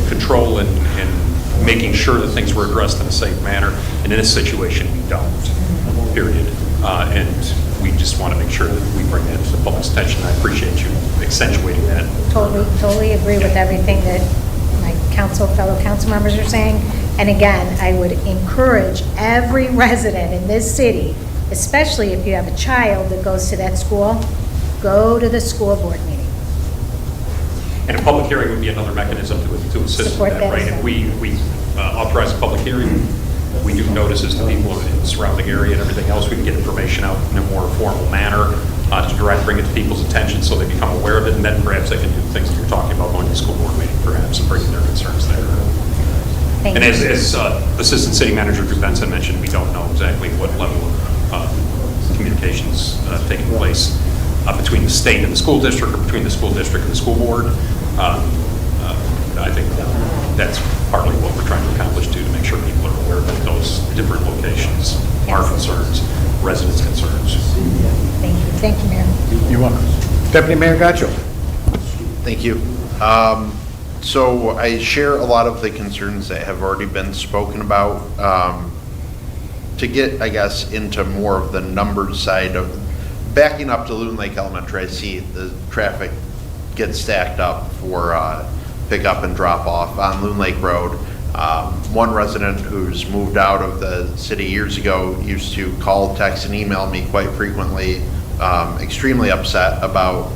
control and making sure that things were addressed in a safe manner. And in this situation, we don't, period. And we just want to make sure that we bring that to the public's attention. I appreciate you accentuating that. Totally agree with everything that my fellow council members are saying. And again, I would encourage every resident in this city, especially if you have a child that goes to that school, go to the school board meeting. And a public hearing would be another mechanism to assist Support in that, right? If we authorize a public hearing, we do notices to people in the surrounding area and everything else. We can get information out in a more formal manner to bring it to people's attention so they become aware of it, and then perhaps they can do things that you're talking about, going to the school board meeting perhaps and bringing their concerns there. Thank and you. as Assistant City Manager Drew Benson mentioned, we don't know exactly what level of communications taking place between the state and the school district, or between the school district and the school board. I think that's partly what we're trying to accomplish too, to make sure people are aware that those different locations are concerns, residents' concerns. Thank you, Mayor. You're welcome. Deputy Mayor Gaccio. Thank you. So I share a lot of the concerns that have already been spoken about. To get, I guess, into more of the numbers side of backing up to Loon Lake Elementary, I see the traffic get stacked up for pick up and drop off on Loon Lake Road. One resident who's moved out of the city years ago used to call, text, and email me quite frequently, extremely upset about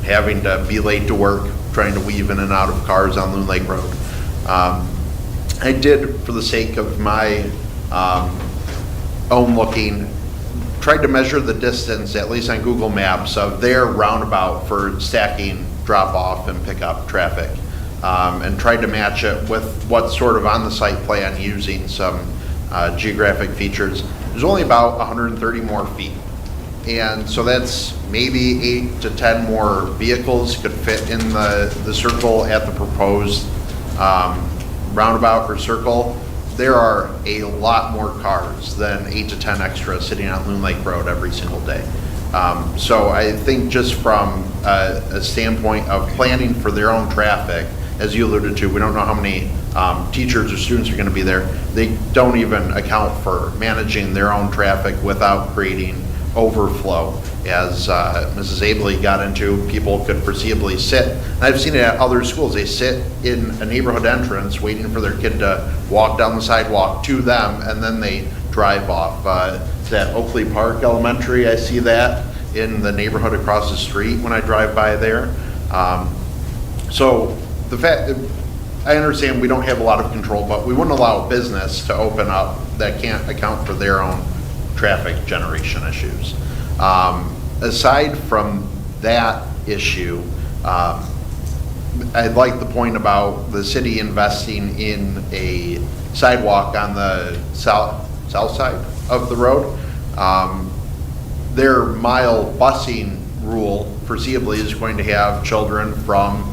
having to be late to work, trying to weave in and out of cars on Loon Lake Road. I did, for the sake of my own looking, tried to measure the distance, at least on Google Maps, of their roundabout for stacking drop-off and pick-up traffic, and tried to match it with what's sort of on the site plan using some geographic features. There's only about 130 more feet. And so that's maybe 8 to 10 more vehicles could fit in the circle at the proposed roundabout or circle. There are a lot more cars than 8 to 10 extra sitting on Loon Lake Road every single day. So I think just from a standpoint of planning for their own traffic, as you alluded to, we don't know how many teachers or students are going to be there. They don't even account for managing their own traffic without creating overflow. As Mrs. Abley got into, people could foreseeably sit. And I've seen it at other schools. They sit in a neighborhood entrance waiting for their kid to walk down the sidewalk to them, and then they drive off. At Oakley Park Elementary, I see that in the neighborhood across the street when I drive by there. So the fact that I understand we don't have a lot of control, but we wouldn't allow a business to open up that can't account for their own traffic generation issues. Aside from that issue, I'd like the point about the city investing in a sidewalk on the south side of the road. Their mile busing rule foreseeably is going to have children from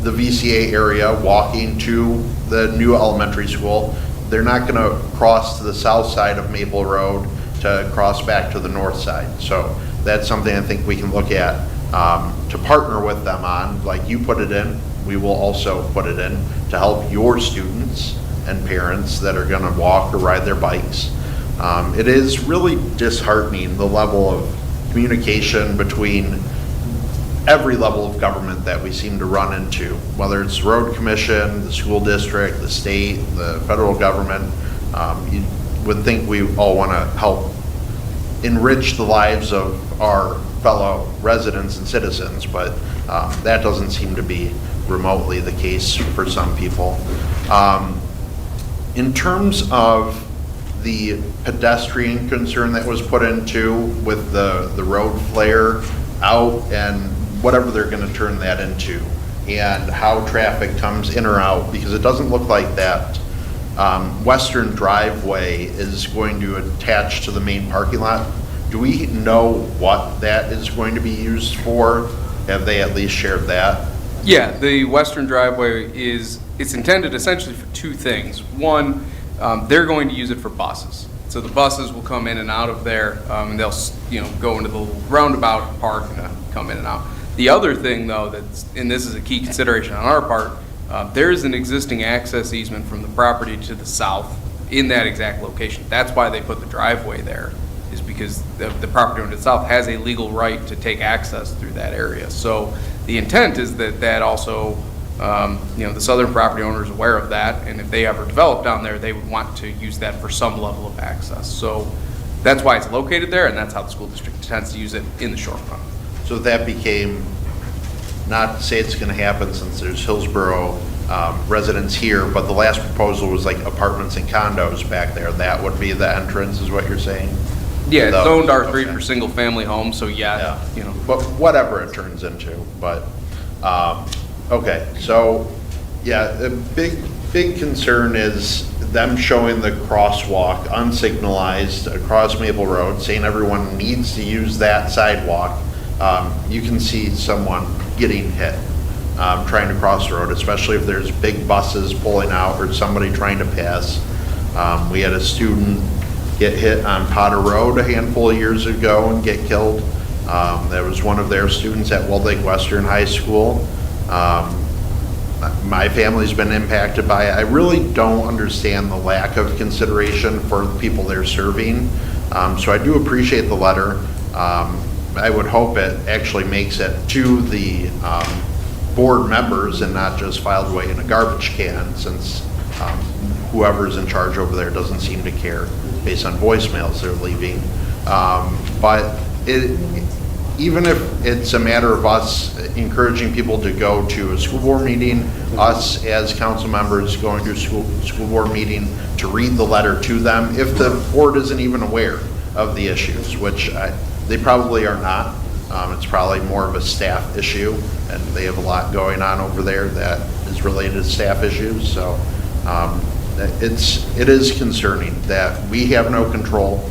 the VCA area walking to the new elementary school. They're not going to cross to the south side of Maple Road to cross back to the north side. So that's something I think we can look at to partner with them on. Like you put it in, we will also put it in to help your students and parents that are going to walk or ride their bikes. It is really disheartening, the level of communication between every level of government that we seem to run into, whether it's the road commission, the school district, the state, the federal government. You would think we all want to help enrich the lives of our fellow residents and citizens, but that doesn't seem to be remotely the case for some people. In terms of the pedestrian concern that was put into with the road flare out and whatever they're going to turn that into, and how traffic comes in or out, because it doesn't look like that western driveway is going to attach to the main parking lot. Do we know what that is going to be used for? Have they at least shared that? Yeah, the western driveway it's intended essentially for two things. One, they're going to use it for buses. So the buses will come in and out of there, and they'll, go into the roundabout park and come in and out. The other thing, though, and this is a key consideration on our part, there is an existing access easement from the property to the south in that exact location. That's why they put the driveway there, is because the property owner itself has a legal right to take access through that area. So the intent is that also, the southern property owner is aware of that, and if they ever develop down there, they would want to use that for some level of access. So that's why it's located there, and that's how the school district intends to use it in the short run. So that became, not to say it's going to happen since there's Hillsborough residents here, but the last proposal was like apartments and condos back there. That would be the entrance, is what you're saying? Yeah, it's zoned R3 for single-family homes, so yeah. But whatever it turns into, but, okay, so, yeah, the big concern is them showing the crosswalk unsignalized across Maple Road, saying everyone needs to use that sidewalk. You can see someone getting hit, trying to cross the road, especially if there's big buses pulling out or somebody trying to pass. We had a student get hit on Potter Road a handful of years ago and get killed. That was one of their students at Wold Lake Western High School. My family's been impacted by it. I really don't understand the lack of consideration for the people they're serving. So I do appreciate the letter. I would hope it actually makes it to the board members and not just filed away in a garbage can, since whoever's in charge over there doesn't seem to care based on voicemails they're leaving. But even if it's a matter of us encouraging people to go to a school board meeting, us as council members going to a school board meeting to read the letter to them, if the board isn't even aware of the issues, which they probably are not. It's probably more of a staff issue, and they have a lot going on over there that is related to staff issues. So it is concerning that we have no control.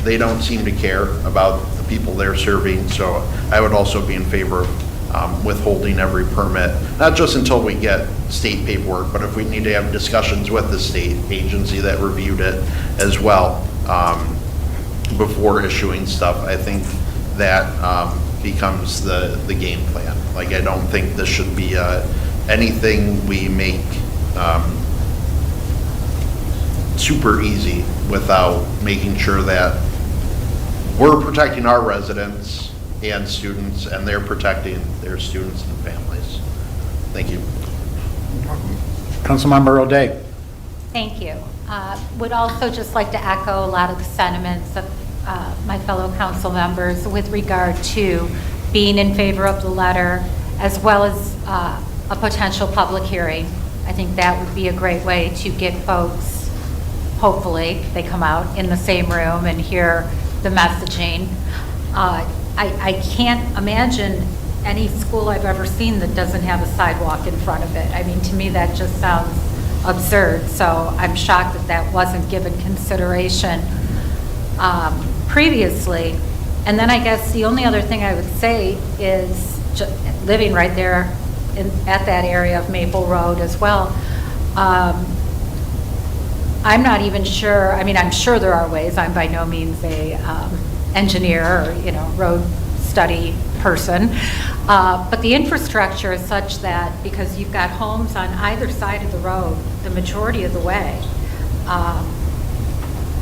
They don't seem to care about the people they're serving. So I would also be in favor of withholding every permit, not just until we get state paperwork, but if we need to have discussions with the state agency that reviewed it as well before issuing stuff. I think that becomes the game plan. Like, I don't think this should be anything we make super easy without making sure that we're protecting our residents and students, and they're protecting their students and families. Thank you. Councilmember O'Day. Thank you. Would also just like to echo a lot of the sentiments of my fellow council members with regard to being in favor of the letter, as well as a potential public hearing. I think that would be a great way to get folks, hopefully, they come out in the same room and hear the messaging. I can't imagine any school I've ever seen that doesn't have a sidewalk in front of it. I mean, to me, that just sounds absurd. So I'm shocked that that wasn't given consideration previously. And then I guess the only other thing I would say is, living right there at that area of Maple Road as well, I'm not even sure, I mean, I'm sure there are ways. I'm by no means a engineer or, road study person. But the infrastructure is such that, because you've got homes on either side of the road the majority of the way,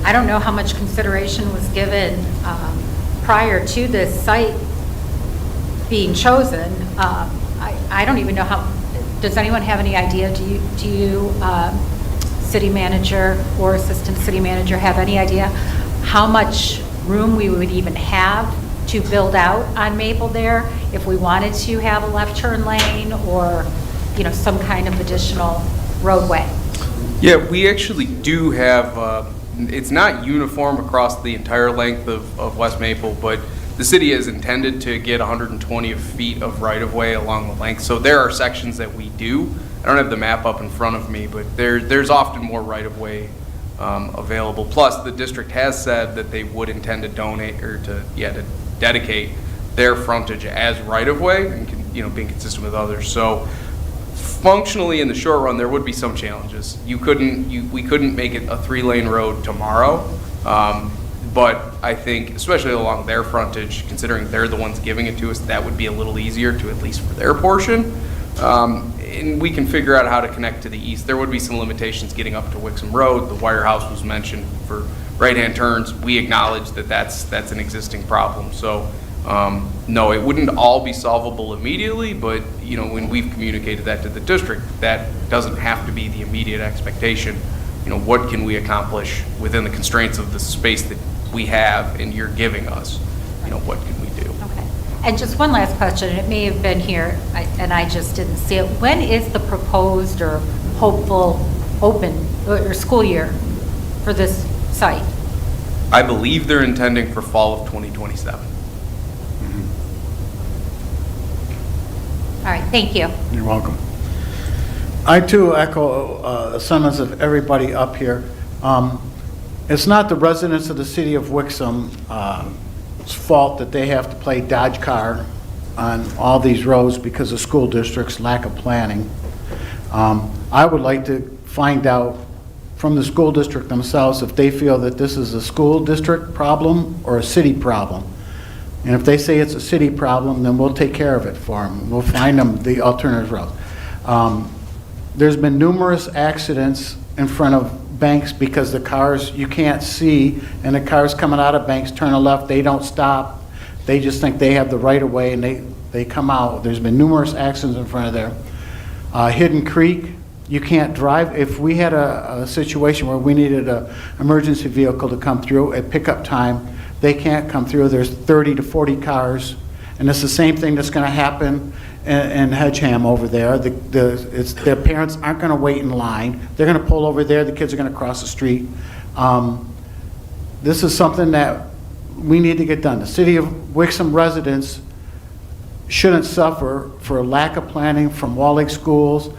I don't know how much consideration was given prior to this site being chosen. I don't even know how, does anyone have any idea? Do you city manager or assistant city manager have any idea how much room we would even have to build out on Maple there if we wanted to have a left turn lane or, some kind of additional roadway? Yeah, we actually do have it's not uniform across the entire length of West Maple, but the city has intended to get 120 feet of right-of-way along the length. So there are sections that we do. I don't have the map up in front of me, but there's often more right-of-way available. Plus, the district has said that they would intend to donate or to dedicate their frontage as right-of-way and, being consistent with others. So functionally, in the short run, there would be some challenges. We couldn't make it a 3-lane road tomorrow, but I think, especially along their frontage, considering they're the ones giving it to us, that would be a little easier to, at least for their portion. And we can figure out how to connect to the east. There would be some limitations getting up to Wixom Road. The Wire House was mentioned for right-hand turns. We acknowledge that that's an existing problem. So, no, it wouldn't all be solvable immediately, but, when we've communicated that to the district, that doesn't have to be the immediate expectation. What can we accomplish within the constraints of the space that we have and you're giving us? What can we do? Okay. And just one last question, it may have been here, and I just didn't see it. When is the proposed or hopeful open or school year for this site? I believe they're intending for fall of 2027. All right, thank you. You're welcome. I too echo the sentiments of everybody up here. It's not the residents of the city of Wixom's fault that they have to play Dodge car on all these roads because of school districts' lack of planning. I would like to find out from the school district themselves if they feel that this is a school district problem or a city problem. And if they say it's a city problem, then we'll take care of it for them. We'll find them the alternative route. There's been numerous accidents in front of banks because the cars, you can't see, and the cars coming out of banks turn a left, they don't stop. They just think they have the right of way and they come out. There's been numerous accidents in front of there. Hidden Creek, you can't drive. If we had a situation where we needed an emergency vehicle to come through at pickup time, they can't come through. There's 30 to 40 cars, and it's the same thing that's going to happen in Hedgeham over there. Their parents aren't going to wait in line. They're going to pull over there. The kids are going to cross the street. This is something that we need to get done. The city of Wixom residents shouldn't suffer for a lack of planning from Wall Lake schools.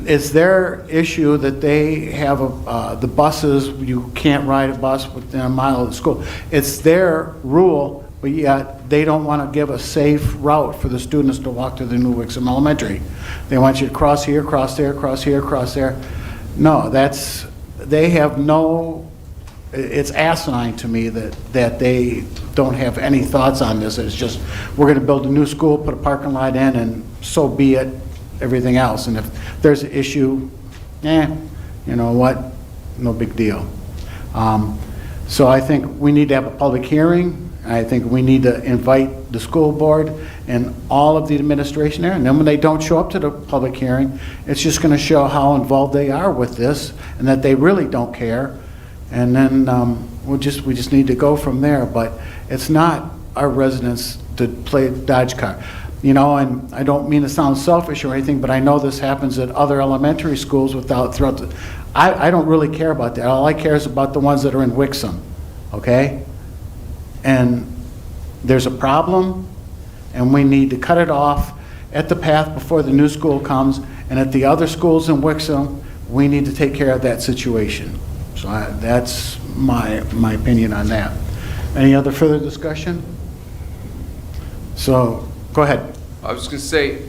It's their issue that they have the buses, you can't ride a bus within a mile of the school. It's their rule, but yet they don't want to give a safe route for the students to walk to the new Wixom Elementary. They want you to cross here, cross there, cross here, cross there. No, they have no, it's asinine to me that they don't have any thoughts on this. It's just, we're going to build a new school, put a parking lot in, and so be it. Everything else, and if there's an issue, you know what, no big deal. So I think we need to have a public hearing. I think we need to invite the school board and all of the administration there, and then when they don't show up to the public hearing, it's just going to show how involved they are with this and that they really don't care, and then we just need to go from there. But it's not our residents to play Dodge car. And I don't mean to sound selfish or anything, but I know this happens at other elementary schools throughout the, I don't really care about that. All I care is about the ones that are in Wixom, okay? And there's a problem, and we need to cut it off at the path before the new school comes, and at the other schools in Wixom, we need to take care of that situation. So that's my opinion on that. Any other further discussion? So, go ahead. I was going to say,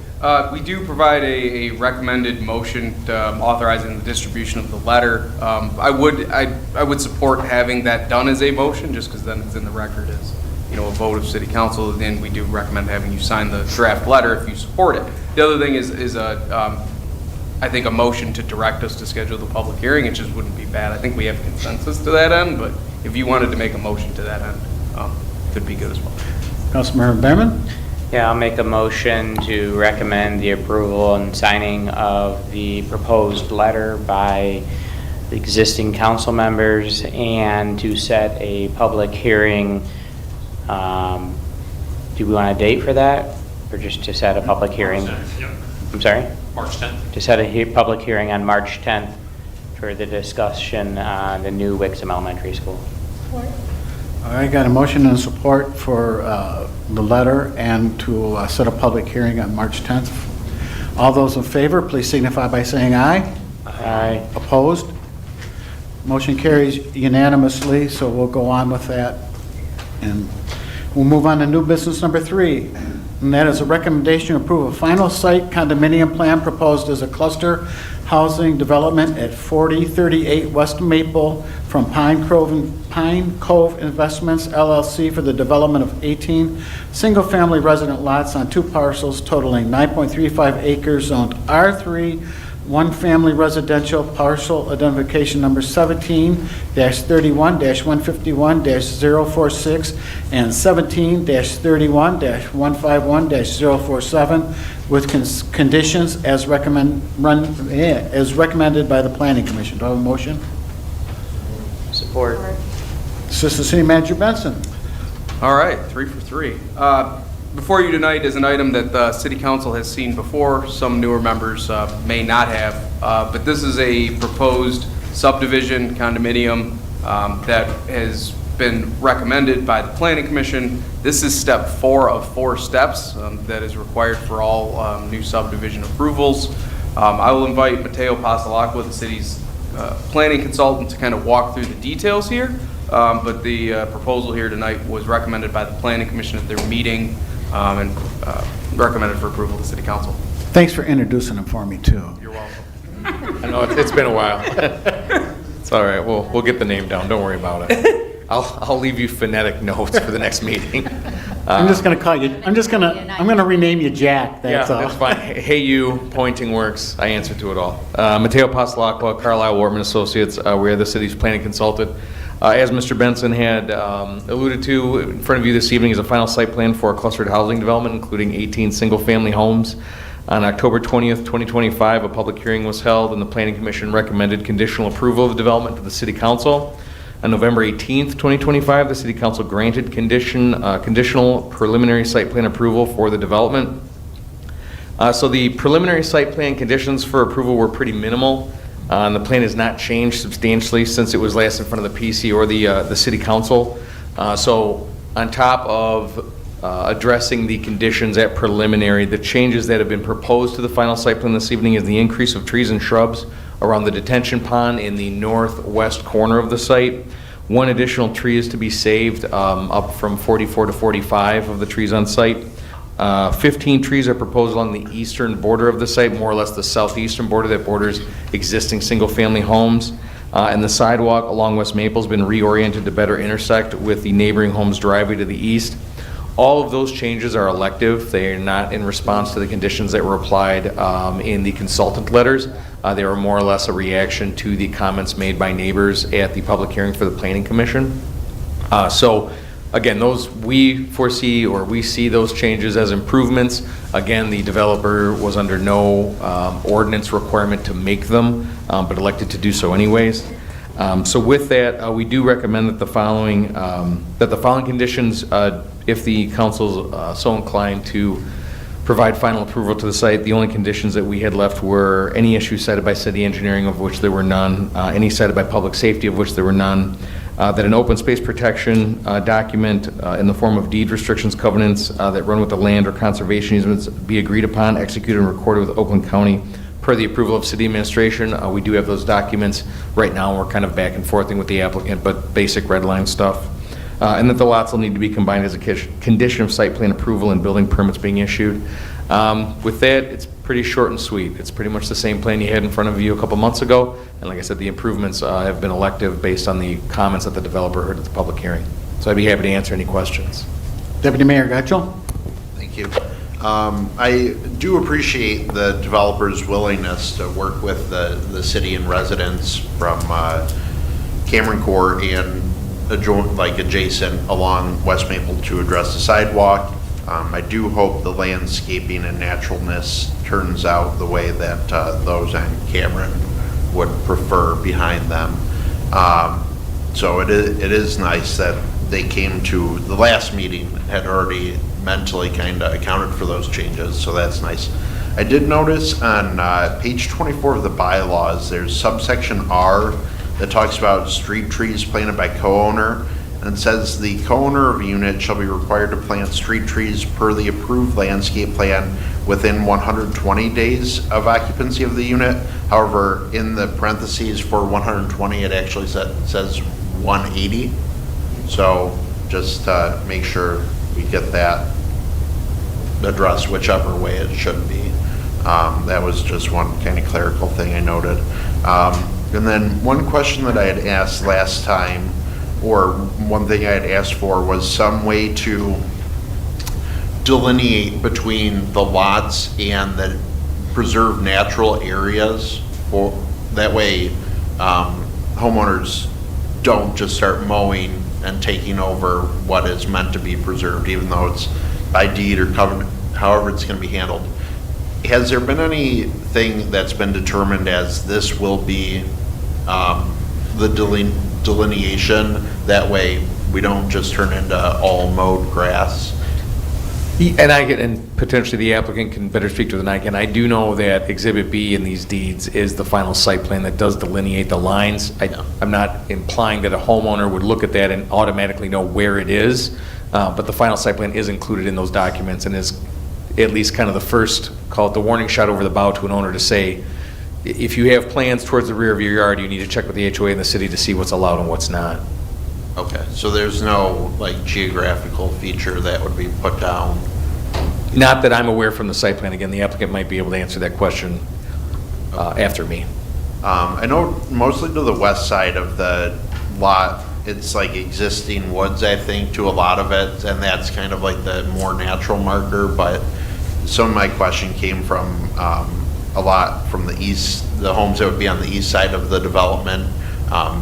we do provide a recommended motion authorizing the distribution of the letter. I would support having that done as a motion, just because then it's in the record as a vote of city council. Then we do recommend having you sign the draft letter if you support it. The other thing is I think a motion to direct us to schedule the public hearing. It just wouldn't be bad. I think we have consensus to that end, but if you wanted to make a motion to that end, it could be good as well. Councilmember Behrman? Yeah, I'll make a motion to recommend the approval and signing of the proposed letter by the existing council members and to set a public hearing. Do we want a date for that, or just to set a public hearing? March 10th, yep. I'm sorry? March 10th. To set a public hearing on March 10th for the discussion on the new Wixom Elementary School. All right, got a motion and support for the letter and to set a public hearing on March 10th. All those in favor, please signify by saying aye. Aye. Opposed? Motion carries unanimously, so we'll go on with that. And we'll move on to new business number 3, and that is a recommendation to approve a final site condominium plan proposed as a cluster housing development at 4038 West Maple from Pine Cove Investments LLC for the development of 18 single-family resident lots on 2 parcels totaling 9.35 acres zoned R3, 1 family residential, parcel identification number 17-31-151-046 and 17-31-151-047 with conditions as recommended by the Planning Commission. Do I have a motion? Support. Assistant City Manager Benson. All right, 3 for 3. Before you tonight is an item that the City Council has seen before. Some newer members may not have, but this is a proposed subdivision condominium that has been recommended by the Planning Commission. This is step 4 of 4 steps that is required for all new subdivision approvals. I will invite Matteo Passalacqua, the city's planning consultant, to kind of walk through the details here. But the proposal here tonight was recommended by the Planning Commission at their meeting and recommended for approval to City Council. Thanks for introducing him for me, too. You're welcome. I know it's been a while. It's all right. We'll get the name down. Don't worry about it. I'll leave you phonetic notes for the next meeting. I'm just going to call you, I'm going to rename you Jack, that's all. Yeah, that's fine. Hey, you, pointing works. I answer to it all. Matteo Passalacqua, Carlisle Wortman Associates. We are the city's planning consultant. As Mr. Benson had alluded to, in front of you this evening is a final site plan for a clustered housing development, including 18 single-family homes. On October 20th, 2025, a public hearing was held, and the Planning Commission recommended conditional approval of the development to the City Council. On November 18th, 2025, the City Council granted conditional preliminary site plan approval for the development. So the preliminary site plan conditions for approval were pretty minimal. The plan has not changed substantially since it was last in front of the PC or the City Council. So on top of addressing the conditions at preliminary, the changes that have been proposed to the final site plan this evening is the increase of trees and shrubs around the detention pond in the northwest corner of the site. 1 additional tree is to be saved, up from 44 to 45 of the trees on site. 15 trees are proposed along the eastern border of the site, more or less the southeastern border that borders existing single-family homes. And the sidewalk along West Maple has been reoriented to better intersect with the neighboring home's driveway to the east. All of those changes are elective. They are not in response to the conditions that were applied in the consultant letters. They were more or less a reaction to the comments made by neighbors at the public hearing for the Planning Commission. So again, those we foresee or we see those changes as improvements. Again, the developer was under no ordinance requirement to make them, but elected to do so anyways. So with that, we do recommend that the following conditions, if the council's so inclined to provide final approval to the site, the only conditions that we had left were any issues cited by city engineering, of which there were none, any cited by public safety, of which there were none, that an open space protection document in the form of deed restrictions covenants that run with the land or conservation easements be agreed upon, executed, and recorded with Oakland County per the approval of city administration. We do have those documents right now. We're kind of back and forthing with the applicant, but basic red line stuff. And that the lots will need to be combined as a condition of site plan approval and building permits being issued. With that, it's pretty short and sweet. It's pretty much the same plan you had in front of you a couple months ago. And like I said, the improvements have been elective based on the comments that the developer heard at the public hearing. So I'd be happy to answer any questions. Deputy Mayor Gotchel? Thank you. I do appreciate the developer's willingness to work with the city and residents from Cameron Court and adjacent along West Maple to address the sidewalk. I do hope the landscaping and naturalness turns out the way that those on Cameron would prefer behind them. So it is nice that they came to the last meeting, had already mentally kind of accounted for those changes, so that's nice. I did notice on page 24 of the bylaws, there's subsection R that talks about street trees planted by co-owner. And it says the co-owner of a unit shall be required to plant street trees per the approved landscape plan within 120 days of occupancy of the unit. However, in the parentheses for 120, it actually says 180. So just make sure we get that addressed whichever way it should be. That was just one kind of clerical thing I noted. And then one question that I had asked last time, or one thing I had asked for, was some way to delineate between the lots and the preserved natural areas. For that way, homeowners don't just start mowing and taking over what is meant to be preserved, even though it's by deed or covenant, however it's going to be handled. Has there been anything that's been determined as this will be the delineation? That way we don't just turn into all mowed grass? And potentially the applicant can better speak to it than I can. I do know that Exhibit B in these deeds is the final site plan that does delineate the lines. I'm not implying that a homeowner would look at that and automatically know where it is, but the final site plan is included in those documents and is at least kind of the first, call it the warning shot over the bow to an owner to say, if you have plans towards the rear of your yard, you need to check with the HOA and the city to see what's allowed and what's not. Okay, so there's no like geographical feature that would be put down? Not that I'm aware from the site plan. Again, the applicant might be able to answer that question after me. I know mostly to the west side of the lot, it's like existing woods, I think, to a lot of it, and that's kind of like the more natural marker, but some of my question came from a lot from the east, the homes that would be on the east side of the development,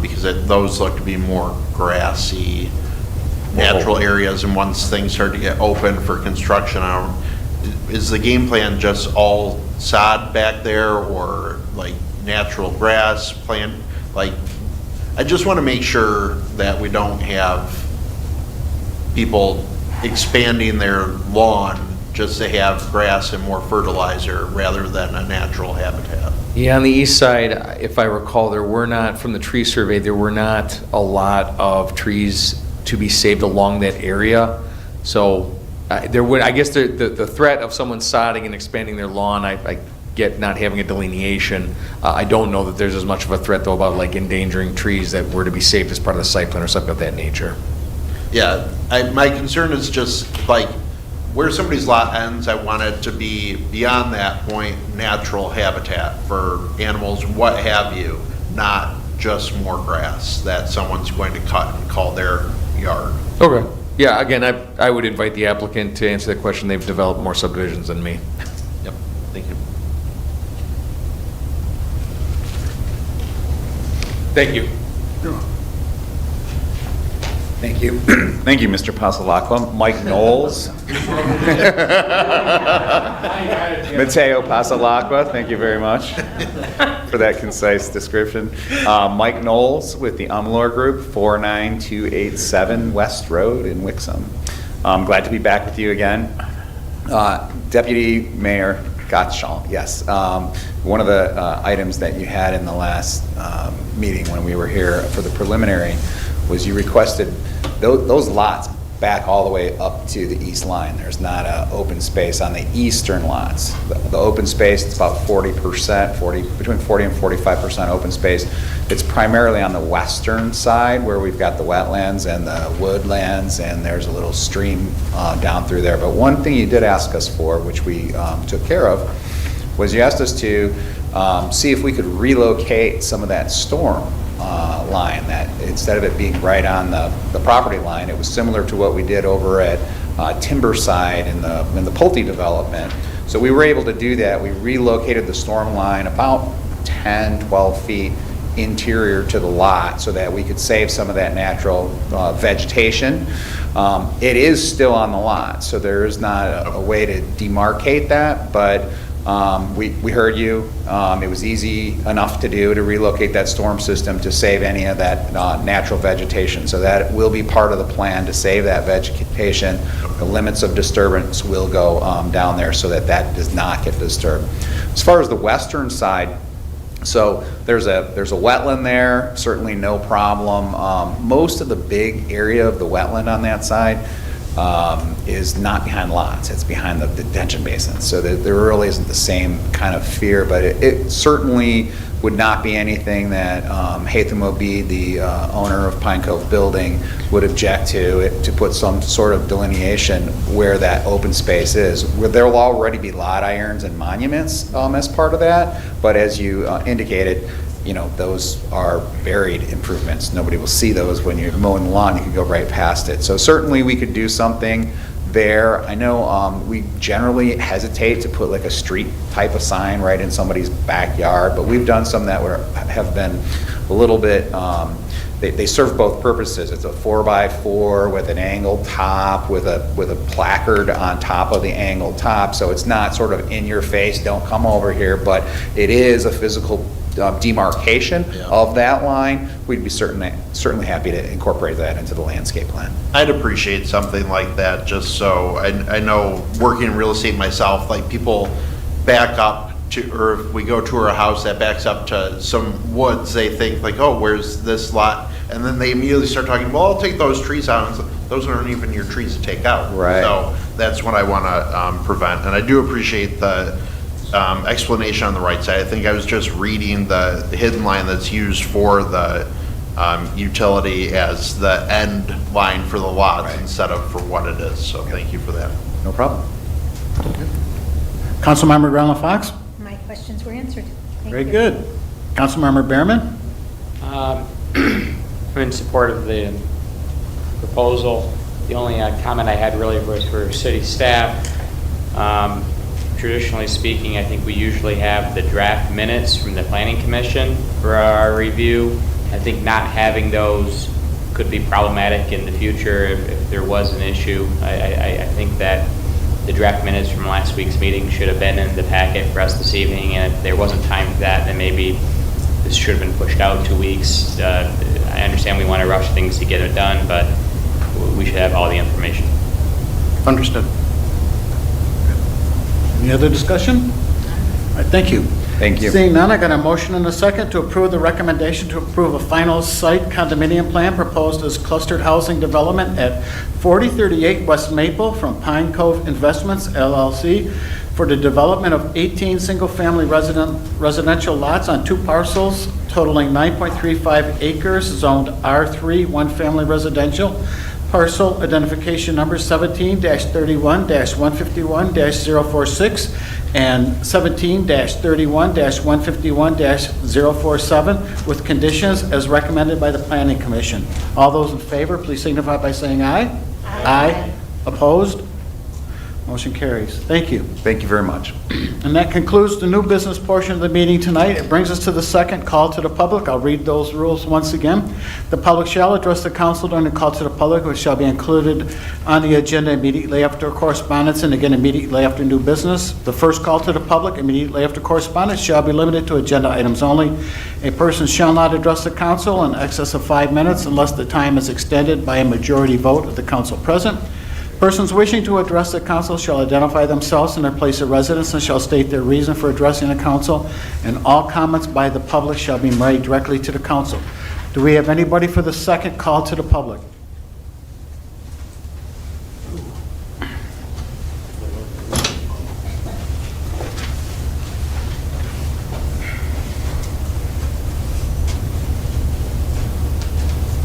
because those look to be more grassy, natural areas, and once things start to get open for construction, is the game plan just all sod back there, or like natural grass plant? Like, I just want to make sure that we don't have people expanding their lawn just to have grass and more fertilizer rather than a natural habitat. Yeah, on the east side, if I recall, there were not, from the tree survey, there were not a lot of trees to be saved along that area. So there would, I guess the threat of someone sodding and expanding their lawn, I get not having a delineation. I don't know that there's as much of a threat though about like endangering trees that were to be saved as part of the site plan or something of that nature. Yeah, my concern is just like where somebody's lot ends, I want it to be beyond that point natural habitat for animals, what have you, not just more grass that someone's going to cut and call their yard. Okay. Yeah, again, I would invite the applicant to answer that question. They've developed more subdivisions than me. Yep, thank you. Thank you. Thank you. Thank you, Mr. Pasalacqua. Mike Knowles. Mateo Pasalacqua, thank you very much for that concise description. Mike Knowles with the Umlor Group, 49287 West Road in Wixom. I'm glad to be back with you again. Deputy Mayor Gottschall, yes. One of the items that you had in the last meeting when we were here for the preliminary was you requested those lots back all the way up to the east line. There's not an open space on the eastern lots. The open space, it's about 40%, between 40 and 45% open space. It's primarily on the western side where we've got the wetlands and the woodlands, and there's a little stream down through there. But one thing you did ask us for, which we took care of, was you asked us to see if we could relocate some of that storm line, that instead of it being right on the property line, it was similar to what we did over at Timberside in the Pulte development. So we were able to do that. We relocated the storm line about 10, 12 feet interior to the lot so that we could save some of that natural vegetation. It is still on the lot, so there is not a way to demarcate that, but We heard you. It was easy enough to do, to relocate that storm system to save any of that natural vegetation. So that will be part of the plan to save that vegetation. The limits of disturbance will go down there so that that does not get disturbed. As far as the western side, so there's a wetland there, certainly no problem. Most of the big area of the wetland on that side is not behind lots, it's behind the detention basin. So there really isn't the same kind of fear, but it certainly would not be anything that Hatham Obeid, the owner of Pine Cove Building, would object to put some sort of delineation where that open space is. Where there will already be lot irons and monuments as part of that, but as you indicated, you know, those are buried improvements. Nobody will see those when you're mowing the lawn. You can go right past it. So certainly we could do something there. I know we generally hesitate to put like a street type of sign right in somebody's backyard, but we've done some that have been a little bit, they serve both purposes. It's a 4x4 with an angled top, with a placard on top of the angled top, so it's not sort of in your face, don't come over here, but it is a physical demarcation of that line. We'd be certainly happy to incorporate that into the landscape plan. I'd appreciate something like that, just so I know, working in real estate myself, like people back up to, or if we go to a house that backs up to some woods, they think like, oh, where's this lot? And then they immediately start talking, well, I'll take those trees out. And so, those aren't even your trees to take out. Right. So that's what I want to prevent. And I do appreciate the explanation on the right side. I think I was just reading the hidden line that's used for the utility as the end line for the lots instead of for what it is. So thank you for that. No problem. Councilmember Grandma Fox? My questions were answered. Thank Very you. good. Councilmember Behrman? I'm in support of the proposal. The only comment I had really was for city staff. Traditionally speaking, I think we usually have the draft minutes from the Planning Commission for our review. I think not having those could be problematic in the future if there was an issue. I think that the draft minutes from last week's meeting should have been in the packet for us this evening, and if there wasn't time for that, then maybe this should have been pushed out 2 weeks. I understand we want to rush things to get it done, but we should have all the information. Understood. Any other discussion? All right, thank you. Thank you. Seeing none, I got a motion and a second to approve the recommendation to approve a final site condominium plan proposed as clustered housing development at 4038 West Maple from Pine Cove Investments LLC for the development of 18 single-family residential lots on 2 parcels totaling 9.35 acres, zoned R3, 1 family residential. Parcel identification number 17-31-151-046 and 17-31-151-047 with conditions as recommended by the Planning Commission. All those in favor, please signify by saying aye. Aye. Opposed? Motion carries. Thank you. Thank you very much. And that concludes the new business portion of the meeting tonight. It brings us to the second call to the public. I'll read those rules once again. The public shall address the council during the call to the public, which shall be included on the agenda immediately after correspondence and again immediately after new business. The first call to the public immediately after correspondence shall be limited to agenda items only. A person shall not address the council in excess of 5 minutes unless the time is extended by a majority vote of the council present. Persons wishing to address the council shall identify themselves and their place of residence and shall state their reason for addressing the council, and all comments by the public shall be made directly to the council. Do we have anybody for the second call to the public?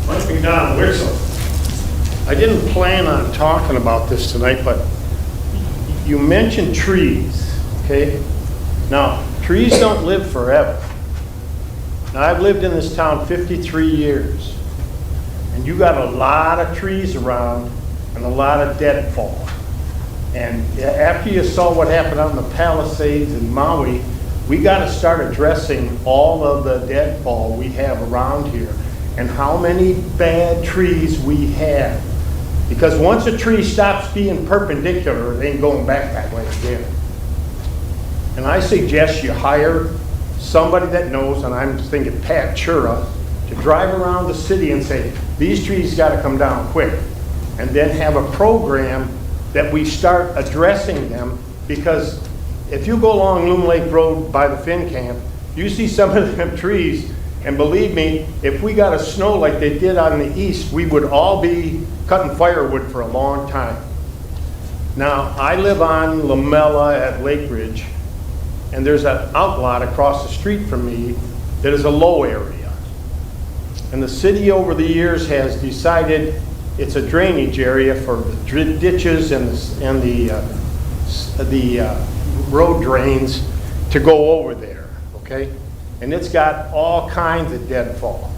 Mike McDonald, Wixom. I didn't plan on talking about this tonight, but you mentioned trees, okay? Now, trees don't live forever. Now, I've lived in this town 53 years, and you got a lot of trees around and a lot of deadfall. And after you saw what happened on the Palisades in Maui, we got to start addressing all of the deadfall we have around here and how many bad trees we have. Because once a tree stops being perpendicular, it ain't going back that way again. And I suggest you hire somebody that knows, and I'm thinking Pat Chura, to drive around the city and say, these trees got to come down quick. And then have a program that we start addressing them, because if you go along Loon Lake Road by the Finn Camp, you see some of them trees, and believe me, if we got a snow like they did on the east, we would all be cutting firewood for a long time. Now, I live on Lamella at Lake Ridge, and there's an outlot across the street from me that is a low area. And the city over the years has decided it's a drainage area for the ditches and the road drains to go over there, okay? And it's got all kinds of deadfall.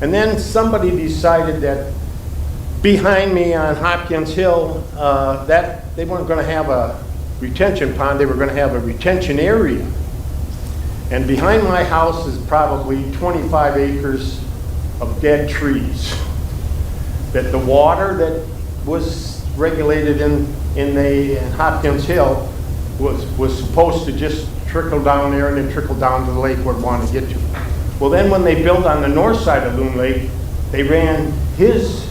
And then somebody decided that behind me on Hopkins Hill, that they weren't going to have a retention pond, they were going to have a retention area. And behind my house is probably 25 acres of dead trees. That the water that was regulated in Hopkins Hill was supposed to just trickle down there and then trickle down to the lake where it wanted to get to. Well, then when they built on the north side of Loon Lake, they ran his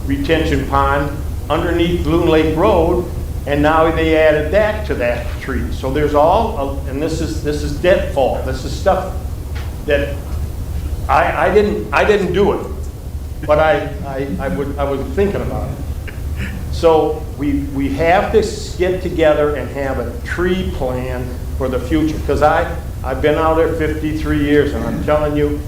retention pond underneath Loon Lake Road, and now they added that to that tree. So there's all, and this is deadfall. This is stuff that I didn't do it, but I was thinking about it. So we have to get together and have a tree plan for the future, because I've been out there 53 years, and I'm telling you,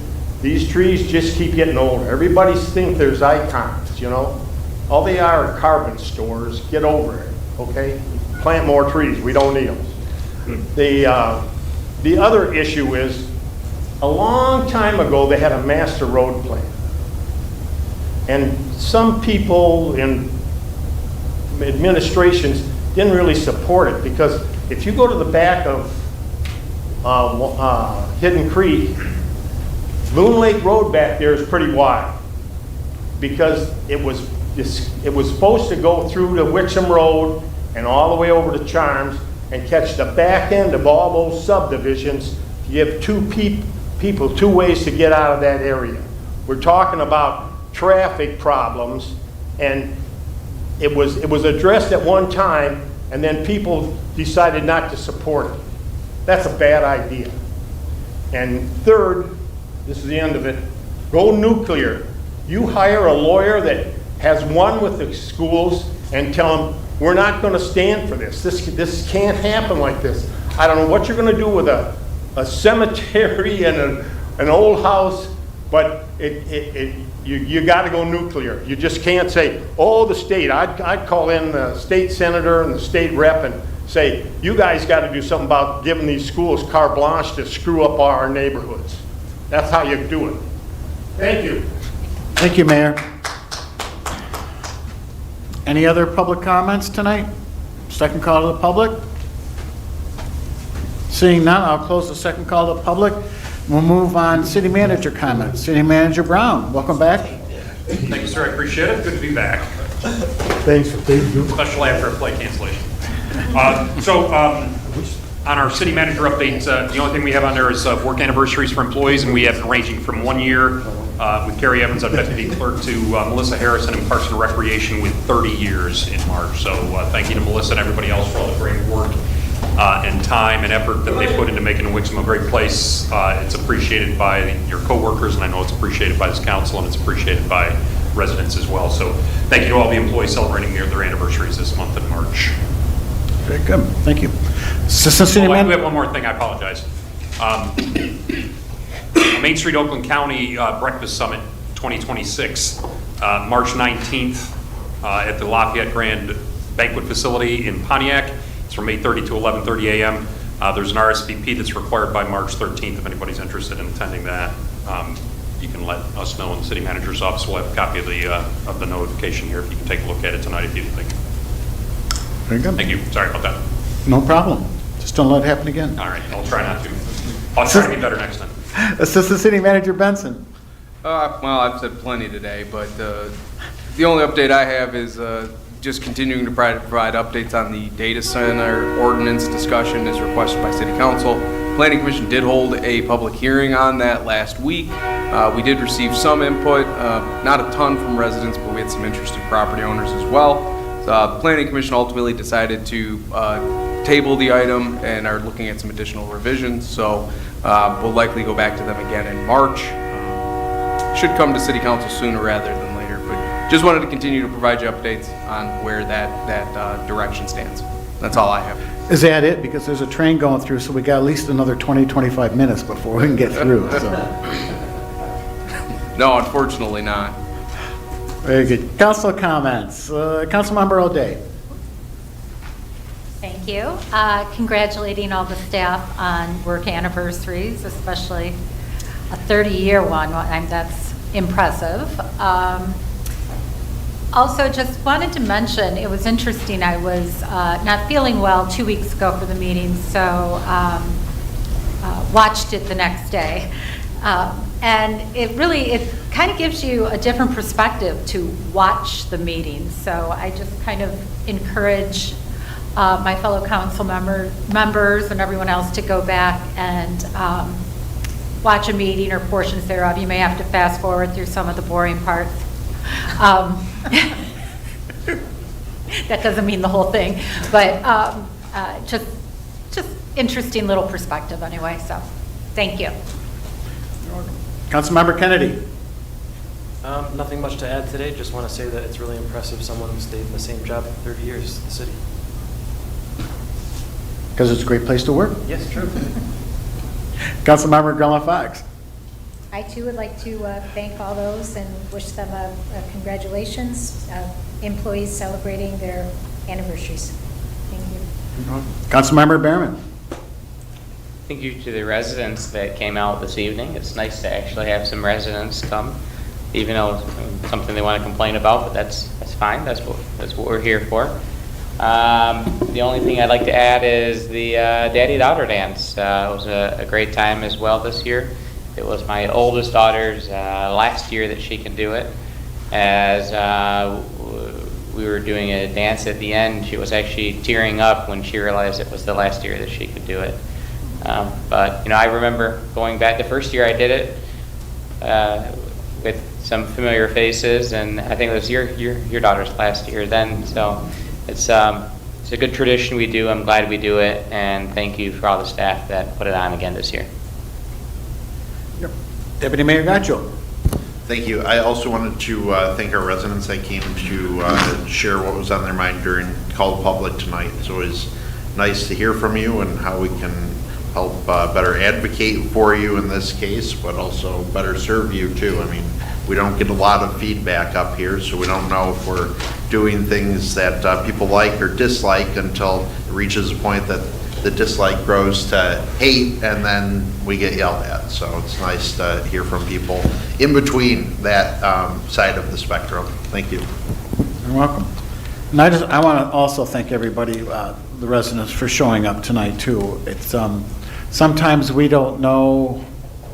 these trees just keep getting older. Everybody thinks there's icons, you know. All they are carbon stores. Get over it, okay? Plant more trees. We don't need them. The other issue is, a long time ago, they had a master road plan. And some people in administrations didn't really support it, because if you go to the back of Hidden Creek, Loon Lake Road back there is pretty wide, because it was supposed to go through the Wixom Road and all the way over to Charms and catch the back end of all those subdivisions to give people two ways to get out of that area. We're talking about traffic problems, and it was addressed at one time, and then people decided not to support it. That's a bad idea. And third, this is the end of it, go nuclear. You hire a lawyer that has won with the schools and tell them, we're not going to stand for this. This can't happen like this. I don't know what you're going to do with a cemetery and an old house, but you got to go nuclear. You just can't say, oh, the state. I'd call in the state senator and the state rep and say, you guys got to do something about giving these schools carte blanche to screw up our neighborhoods. That's how you do it. Thank you. Thank you, Mayor. Any other public comments tonight? Second call to the public? Seeing none, I'll close the second call to the public. We'll move on. City Manager comments. City Manager Brown, welcome back. Thank you, sir. I appreciate it. Good to be back. Thanks for taking you. Especially after a flight cancellation. On our city manager update, the only thing we have on there is work anniversaries for employees, and we have ranging from 1 year with Carrie Evans, our deputy clerk, to Melissa Harrison in Parks and Recreation with 30 years in March. So thank you to Melissa and everybody else for all the great work and time and effort that they put into making Wixom a great place. It's appreciated by your coworkers, and I know it's appreciated by this council, and it's appreciated by residents as well. So thank you to all the employees celebrating their anniversaries this month in March. Very good. Thank you. Assistant City We Manager. have one more thing. I apologize. Main Street, Oakland County Breakfast Summit 2026, March 19th at the Lafayette Grand Banquet Facility in Pontiac. It's from 8:30 to 11:30 a.m. There's an RSVP that's required by March 13th. If anybody's interested in attending that, you can let us know in the city manager's office. We'll have a copy of the notification here. If you can take a look at it tonight, if you think. Very good. Thank you. Sorry about that. No problem. Just don't let it happen again. All right. I'll try not to. I'll try to be better next time. Assistant City Manager Benson. Well, I've said plenty today, but the only update I have is just continuing to provide updates on the data center ordinance discussion as requested by City Council. Planning Commission did hold a public hearing on that last week. We did receive some input, not a ton from residents, but we had some interested property owners as well. The Planning Commission ultimately decided to table the item and are looking at some additional revisions, so we'll likely go back to them again in March. Should come to City Council sooner rather than later, but just wanted to continue to provide you updates on where that direction stands. That's all I have. Is that it? Because there's a train going through, so we got at least another 20, 25 minutes before we can get through. So. No, unfortunately not. Very good. Council comments. Councilmember O'Day. Thank you. Congratulating all the staff on work anniversaries, especially a 30-year one. That's impressive. Also, just wanted to mention, it was interesting, I was not feeling well 2 weeks ago for the meeting, so watched it the next day. And it kind of gives you a different perspective to watch the meeting. So I just kind of encourage my fellow council members and everyone else to go back and watch a meeting or portions thereof. You may have to fast forward through some of the boring parts. That doesn't mean the whole thing, but just interesting little perspective anyway. So thank you. Councilmember Kennedy. Nothing much to add today. Just want to say that it's really impressive someone who stayed in the same job for 30 years in the city. Because it's a great place to work. Yes, true. Councilmember Grella Fox. I too would like to thank all those and wish them a congratulations, employees celebrating their anniversaries. Thank you. Councilmember Behrman. Thank you to the residents that came out this evening. It's nice to actually have some residents come, even though it's something they want to complain about, but that's fine. That's what we're here for. The only thing I'd like to add is the daddy-daughter dance. It was a great time as well this year. It was my oldest daughter's last year that she can do it. As we were doing a dance at the end, she was actually tearing up when she realized it was the last year that she could do it. But I remember going back the first year I did it with some familiar faces, and I think it was your daughter's last year then. So it's a good tradition we do. I'm glad we do it, and thank you for all the staff that put it on again this year. Deputy Mayor Gacho. Thank you. I also wanted to thank our residents that came to share what was on their mind during Call to Public tonight. It's always nice to hear from you and how we can help better advocate for you in this case, but also better serve you too. I mean, we don't get a lot of feedback up here, so we don't know if we're doing things that people like or dislike until it reaches a point that the dislike grows to hate, and then we get yelled at. So it's nice to hear from people in between that side of the spectrum. Thank you. You're welcome. And I want to also thank everybody, the residents, for showing up tonight too. It's sometimes we don't know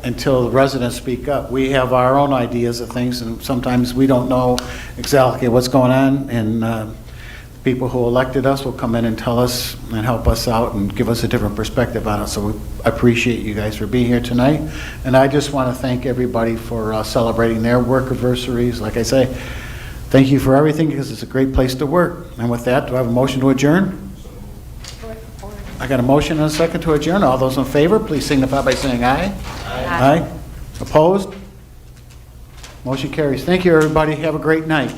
until the residents speak up. We have our own ideas of things, and sometimes we don't know exactly what's going on, and people who elected us will come in and tell us and help us out and give us a different perspective on it. So we appreciate you guys for being here tonight. And I just want to thank everybody for celebrating their work anniversaries. Like I say, thank you for everything, because it's a great place to work. And with that, do I have a motion to adjourn? I got a motion and a second to adjourn. All those in favor, please signify by saying aye. Aye. Opposed? Motion carries. Thank you, everybody. Have a great night.